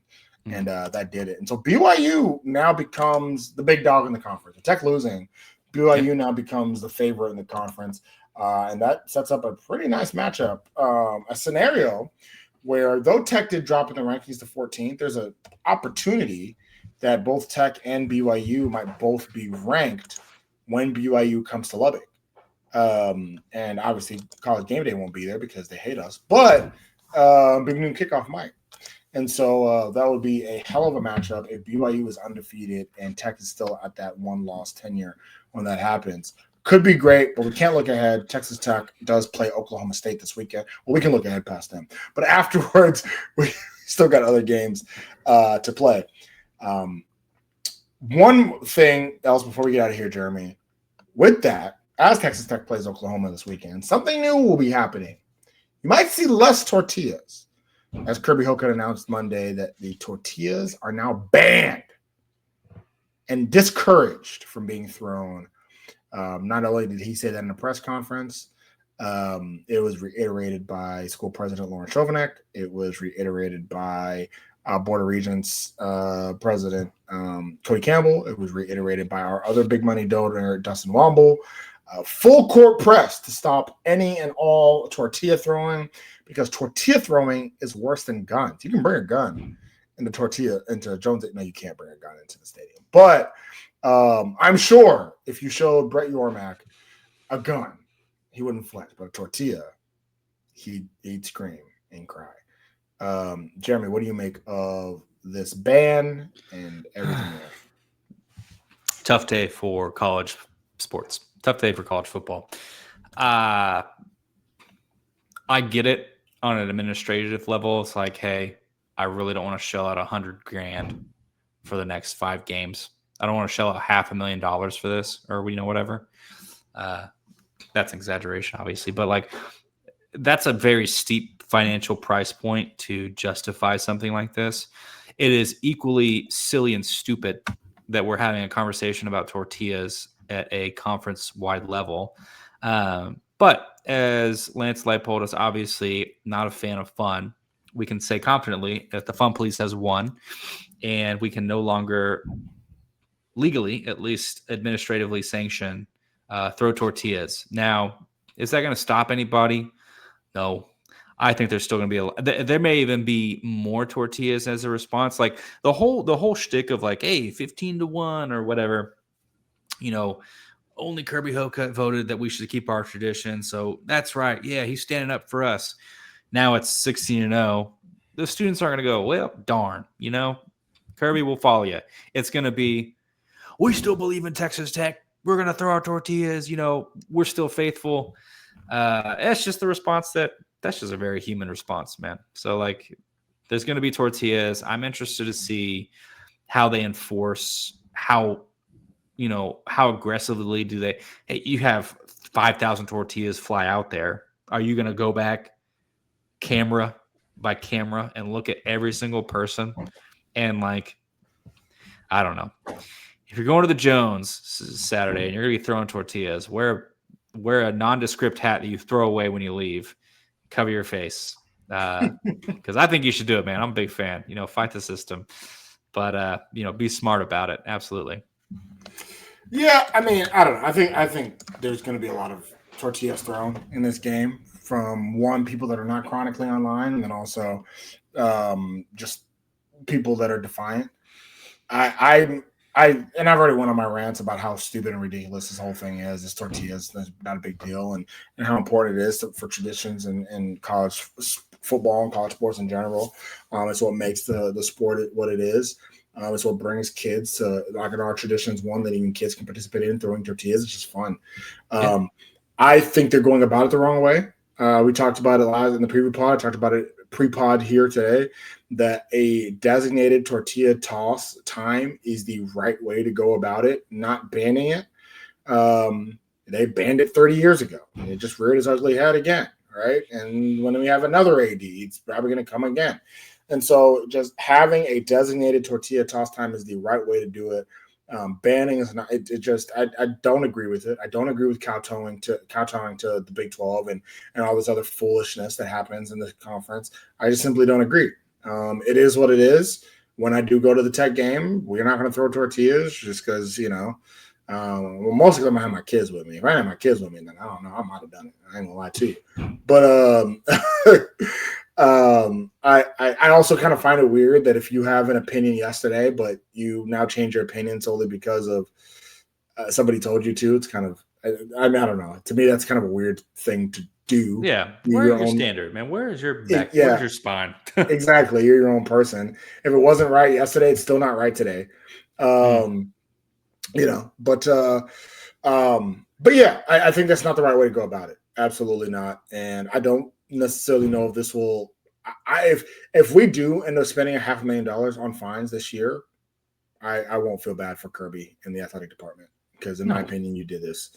[SPEAKER 1] And that did it. And so BYU now becomes the big dog in the conference. With Tech losing, BYU now becomes the favorite in the conference. And that sets up a pretty nice matchup. A scenario where, though Tech did drop in the rankings to 14th, there's an opportunity that both Tech and BYU might both be ranked when BYU comes to Lubbock. And obviously, College Game Day won't be there because they hate us. But Big Noon Kickoff might. And so that would be a hell of a matchup if BYU is undefeated and Tech is still at that one-loss tenure when that happens. Could be great, but we can't look ahead. Texas Tech does play Oklahoma State this weekend. Well, we can look ahead past them. But afterwards, we still got other games to play. One thing else before we get out of here, Jeremy. With that, as Texas Tech plays Oklahoma this weekend, something new will be happening. You might see less tortillas. As Kirby Hocutt announced Monday that the tortillas are now banned and discouraged from being thrown. Not only did he say that in a press conference, it was reiterated by school president Lauren Chovanec. It was reiterated by Board of Regents president Cody Campbell. It was reiterated by our other big money donor, Dustin Womble. Full court press to stop any and all tortilla throwing, because tortilla throwing is worse than guns. You can bring a gun into Jones. No, you can't bring a gun into the stadium. But I'm sure if you showed Brett Yormark a gun, he wouldn't flinch. But a tortilla, he'd scream and cry. Jeremy, what do you make of this ban and everything there?
[SPEAKER 3] Tough day for college sports. Tough day for college football. I get it on an administrative level. It's like, hey, I really don't want to shell out $100,000 for the next 5 games. I don't want to shell out $500,000 for this, or whatever. That's an exaggeration, obviously, but like that's a very steep financial price point to justify something like this. It is equally silly and stupid that we're having a conversation about tortillas at a conference-wide level. But as Lance Leipold is obviously not a fan of fun, we can say confidently that the fun police has won, and we can no longer legally, at least administratively, sanction throw tortillas. Now, is that going to stop anybody? No. I think there's still going to be there may even be more tortillas as a response. Like the whole shtick of like, hey, 15-1 or whatever, only Kirby Hocutt voted that we should keep our tradition. So that's right. Yeah, he's standing up for us. Now it's 16-0. The students aren't going to go, well, darn, Kirby will follow you. It's going to be, we still believe in Texas Tech. We're going to throw our tortillas. We're still faithful. It's just the response that's just a very human response, man. So like there's going to be tortillas. I'm interested to see how they enforce how aggressively do they, hey, you have 5,000 tortillas fly out there. Are you going to go back camera by camera and look at every single person? And like, I don't know. If you're going to the Jones Saturday and you're going to be throwing tortillas, wear a nondescript hat that you throw away when you leave. Cover your face. Because I think you should do it, man. I'm a big fan. Fight the system. But, be smart about it. Absolutely.
[SPEAKER 1] Yeah, I mean, I don't know. I think there's going to be a lot of tortillas thrown in this game from people that are not chronically online, and then also just people that are defiant. I've already went on my rants about how stupid and ridiculous this whole thing is. This tortillas is not a big deal, and how important it is for traditions and college football and college sports in general. It's what makes the sport what it is. It's what brings kids to like our traditions. One that even kids can participate in, throwing tortillas. It's just fun. I think they're going about it the wrong way. We talked about it live in the preview pod. I talked about it pre-pod here today, that a designated tortilla toss time is the right way to go about it, not banning it. They banned it 30 years ago, and it just reared its ugly head again, right? And when we have another AD, it's probably going to come again. And so just having a designated tortilla toss time is the right way to do it. Banning is not. I don't agree with it. I don't agree with kowtowing to the Big 12 and all this other foolishness that happens in the conference. I just simply don't agree. It is what it is. When I do go to the Tech game, we're not going to throw tortillas just because most of them I have my kids with me. If I didn't have my kids with me, then I don't know. I might have done it. I ain't gonna lie to you. But I also kind of find it weird that if you have an opinion yesterday, but you now change your opinion solely because of somebody told you to, it's kind of, I don't know. To me, that's kind of a weird thing to do.
[SPEAKER 3] Yeah. Where's your standard, man? Where is your back?
[SPEAKER 1] Yeah,
[SPEAKER 3] where's your spine?
[SPEAKER 1] Exactly. You're your own person. If it wasn't right yesterday, it's still not right today. But yeah, I think that's not the right way to go about it. Absolutely not. And I don't necessarily know if this will. If we do end up spending $500,000 on fines this year, I won't feel bad for Kirby in the athletic department because, in my opinion, you did this.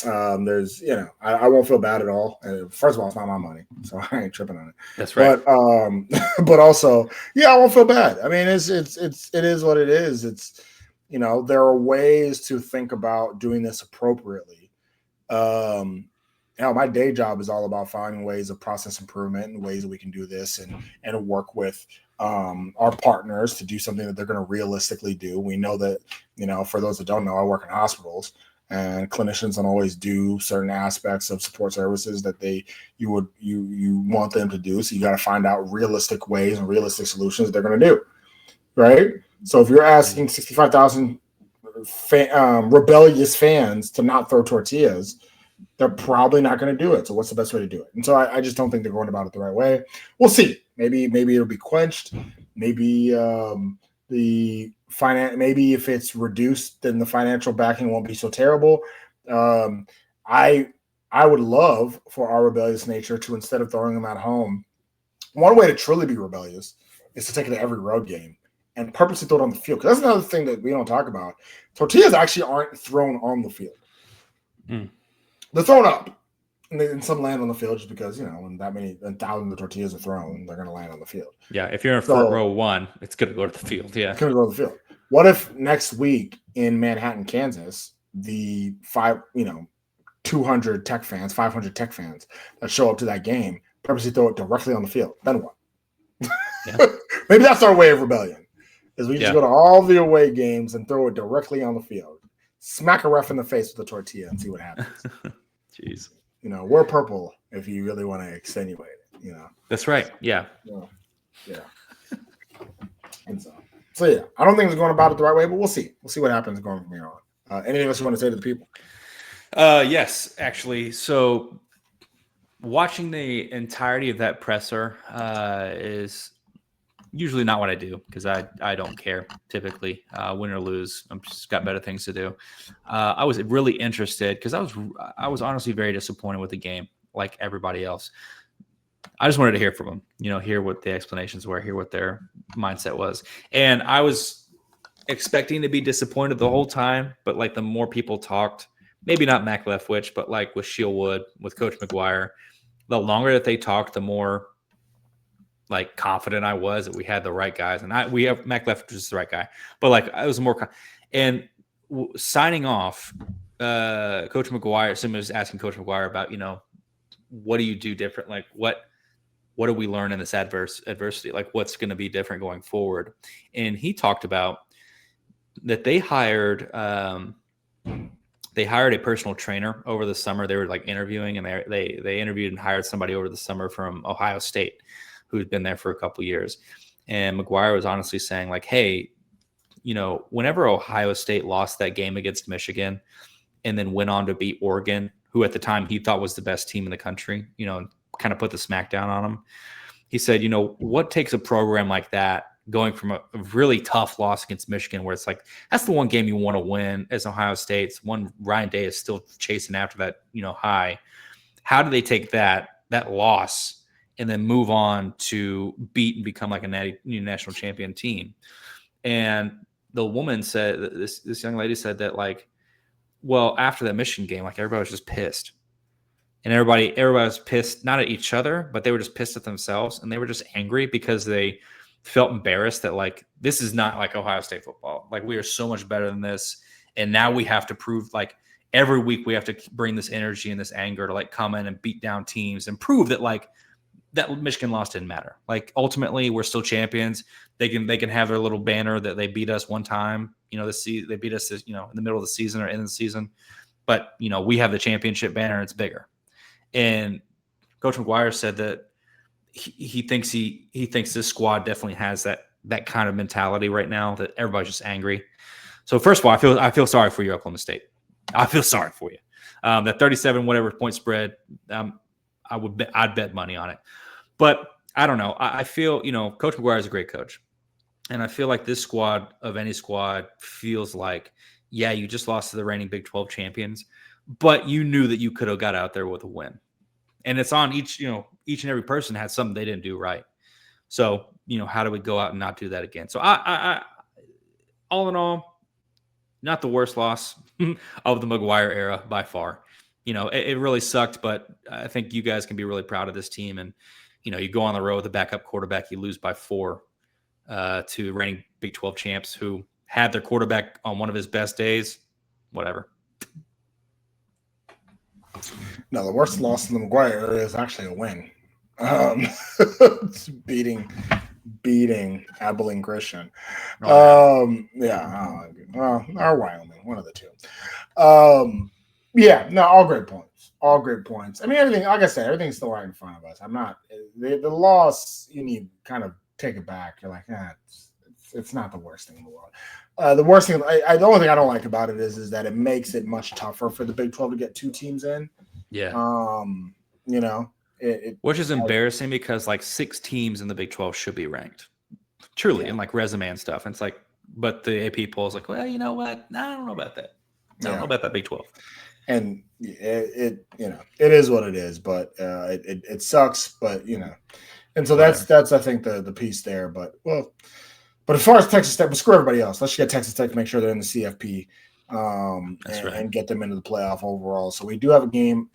[SPEAKER 1] There's, I won't feel bad at all. First of all, it's not my money, so I ain't tripping on it.
[SPEAKER 3] That's right.
[SPEAKER 1] But also, yeah, I won't feel bad. I mean, it is what it is. It's, there are ways to think about doing this appropriately. My day job is all about finding ways of process improvement and ways that we can do this and work with our partners to do something that they're going to realistically do. We know that, for those that don't know, I work in hospitals, and clinicians don't always do certain aspects of support services that you want them to do. So you got to find out realistic ways and realistic solutions that they're going to do, right? So if you're asking 65,000 rebellious fans to not throw tortillas, they're probably not going to do it. So what's the best way to do it? And so I just don't think they're going about it the right way. We'll see. Maybe it'll be quenched. Maybe maybe if it's reduced, then the financial backing won't be so terrible. I would love for our rebellious nature to, instead of throwing them at home, one way to truly be rebellious is to take it to every road game and purposely throw it on the field. Because that's another thing that we don't talk about. Tortillas actually aren't thrown on the field. They're thrown up. And some land on the field just because, when that many thousands of tortillas are thrown, they're going to land on the field.
[SPEAKER 3] Yeah, if you're in front row 1, it's going to go to the field. Yeah.
[SPEAKER 1] It's going to go to the field. What if next week in Manhattan, Kansas, the 200 Tech fans, 500 Tech fans that show up to that game purposely throw it directly on the field? Then what? Yeah. Maybe that's our way of rebellion, is we just go to all the away games and throw it directly on the field. Smack a ref in the face with a tortilla and see what happens.
[SPEAKER 3] Jeez.
[SPEAKER 1] We're purple if you really want to extenuate it,
[SPEAKER 3] That's right. Yeah.
[SPEAKER 1] Yeah. And so yeah, I don't think it's going about it the right way, but we'll see. We'll see what happens going from here on. Anything else you want to say to the people?
[SPEAKER 3] Yes, actually. So watching the entirety of that presser is usually not what I do because I don't care typically, win or lose. I'm just got better things to do. I was really interested because I was honestly very disappointed with the game, like everybody else. I just wanted to hear from them, hear what the explanations were, hear what their mindset was. And I was expecting to be disappointed the whole time, but like the more people talked, maybe not Mac Leftwich, but like with Shieldwood, with Coach McGuire, the longer that they talked, the more like confident I was that we had the right guys, and we have Mac Leftwich is the right guy, but like I was more signing off. Coach McGuire, someone was asking Coach McGuire about what do you do different, like what do we learn in this adversity, like what's going to be different going forward, and he talked about that they hired a personal trainer over the summer. They were like interviewing, and they interviewed and hired somebody over the summer from Ohio State who's been there for a couple of years. And McGuire was honestly saying like, hey, whenever Ohio State lost that game against Michigan and then went on to beat Oregon, who at the time he thought was the best team in the country, and kind of put the smackdown on them. He said, what takes a program like that going from a really tough loss against Michigan, where it's like, that's the one game you want to win as Ohio State's one. Ryan Day is still chasing after that, high. How do they take that loss and then move on to beat and become like a national champion team? And the woman said, this young lady said that like, well, after that Michigan game, like everybody was just pissed. And everybody was pissed, not at each other, but they were just pissed at themselves. And they were just angry because they felt embarrassed that like, this is not like Ohio State football. Like we are so much better than this. And now we have to prove, like every week we have to bring this energy and this anger to like come in and beat down teams and prove that like that Michigan loss didn't matter. Like ultimately we're still champions. They can have their little banner that they beat us one time, they beat us in the middle of the season or end of the season, but we have the championship banner and it's bigger. And Coach McGuire said that he thinks this squad definitely has that kind of mentality right now, that everybody's just angry. So first of all, I feel sorry for you, Oklahoma State. I feel sorry for you. That 37 whatever point spread, I'd bet money on it. But I don't know. I feel Coach McGuire is a great coach, and I feel like this squad of any squad feels like, yeah, you just lost to the reigning Big 12 champions, but you knew that you could have got out there with a win. And it's on each and every person had something they didn't do right. So, how do we go out and not do that again? So I all in all, not the worst loss of the McGuire era by far. It really sucked, but I think you guys can be really proud of this team. And, you go on the road with a backup quarterback, you lose by 4 to reigning Big 12 champs who had their quarterback on one of his best days, whatever.
[SPEAKER 1] No, the worst loss in the McGuire era is actually a win. It's beating Abilene Christian. Or Wyoming, one of the two. All great points. All great points. I mean, everything, like I said, everything's still right in front of us. I'm not the loss, you need to kind of take it back. You're like, it's not the worst thing in the world. The worst thing, the only thing I don't like about it is that it makes it much tougher for the Big 12 to get 2 teams in.
[SPEAKER 3] Yeah.
[SPEAKER 1] Which
[SPEAKER 3] is embarrassing because like 6 teams in the Big 12 should be ranked. Truly, in like resume and stuff. And it's like, but the AP poll is like, well, you know what? I don't know about that. I don't know about that Big 12.
[SPEAKER 1] And it is what it is, but it sucks, but and so that's I think the piece there. But But as far as Texas Tech, but screw everybody else. Let's get Texas Tech to make sure they're in the CFP and get them into the playoff overall. So we do have a game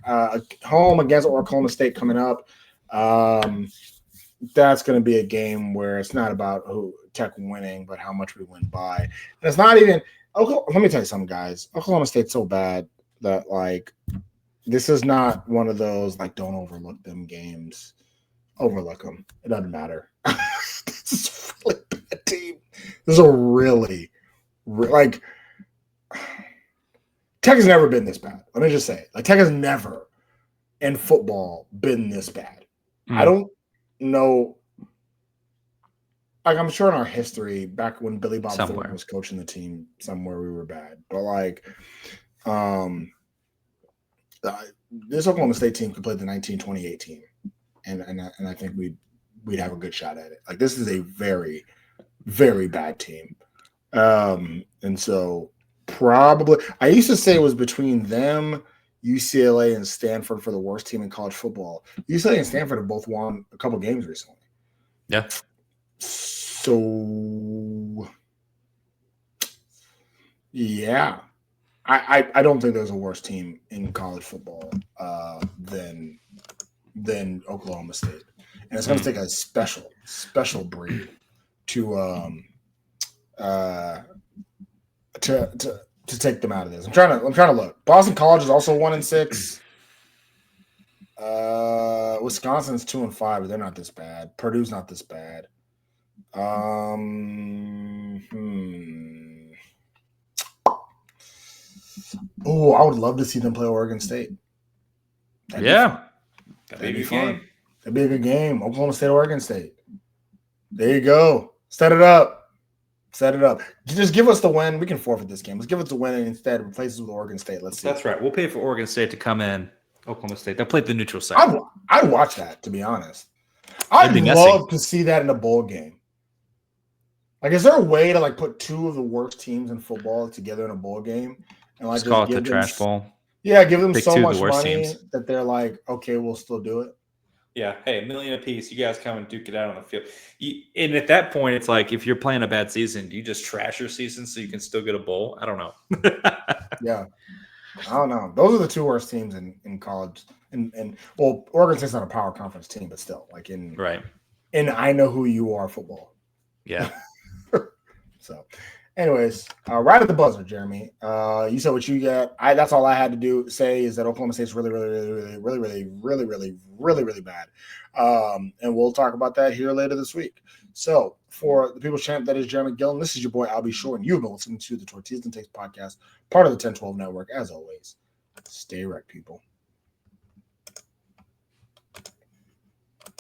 [SPEAKER 1] home against Oklahoma State coming up. That's going to be a game where it's not about who Tech winning, but how much we win by. And it's not even – let me tell you something, guys. Oklahoma State's so bad that, like, this is not one of those, like, don't overlook them games. Overlook them. It doesn't matter. This is a really bad team. This is a really like Tech has never been this bad. Let me just say, like Tech has never in football been this bad. I don't know. Like I'm sure in our history, back when Billy Bob Thornton was coaching the team, somewhere we were bad. But like, this Oklahoma State team could play the 1928 team, and I think we'd have a good shot at it. Like this is a very, very bad team. And so probably I used to say it was between them, UCLA, and Stanford for the worst team in college football. UCLA and Stanford have both won a couple games recently.
[SPEAKER 3] Yeah.
[SPEAKER 1] So yeah. I don't think there's a worse team in college football than Oklahoma State. And it's going to take a special breed to take them out of this. I'm trying to look. Boston College is also 1-6. Wisconsin's 2-5, but they're not this bad. Purdue's not this bad. Oh, I would love to see them play Oregon State. That'd be fun. That'd be a good game. Oklahoma State, Oregon State. There you go. Set it up. Just give us the win. We can forfeit this game. Let's give us the win and instead replace it with Oregon State. Let's see.
[SPEAKER 3] That's right. We'll pay for Oregon State to come in. Oklahoma State. They'll play the neutral site.
[SPEAKER 1] I'd watch that, to be honest. I'd love to see that in a bowl game. Like, is there a way to like put two of the worst teams in football together in a bowl game and like
[SPEAKER 3] just call it the trash bowl?
[SPEAKER 1] Yeah, give them so much money that they're like, okay, we'll still do it.
[SPEAKER 3] Yeah, hey, $1 million apiece. You guys come and duke it out on the field. And at that point, it's like if you're playing a bad season, do you just trash your season so you can still get a bowl? I don't know.
[SPEAKER 1] Yeah, I don't know. Those are the two worst teams in college. And well, Oregon State's not a power conference team, but still, like in I know who you are football.
[SPEAKER 3] Yeah.
[SPEAKER 1] So, anyways, right at the buzzer, Jeremy. You said what you got. That's all I had to say is that Oklahoma State's really bad. And we'll talk about that here later this week. So, for the People's Champ, that is Jeremy Gillen. This is your boy, Albie Shore, and you've been listening to the Tortillas and Takes podcast, part of the 1012 Network. As always, stay wrecked, people.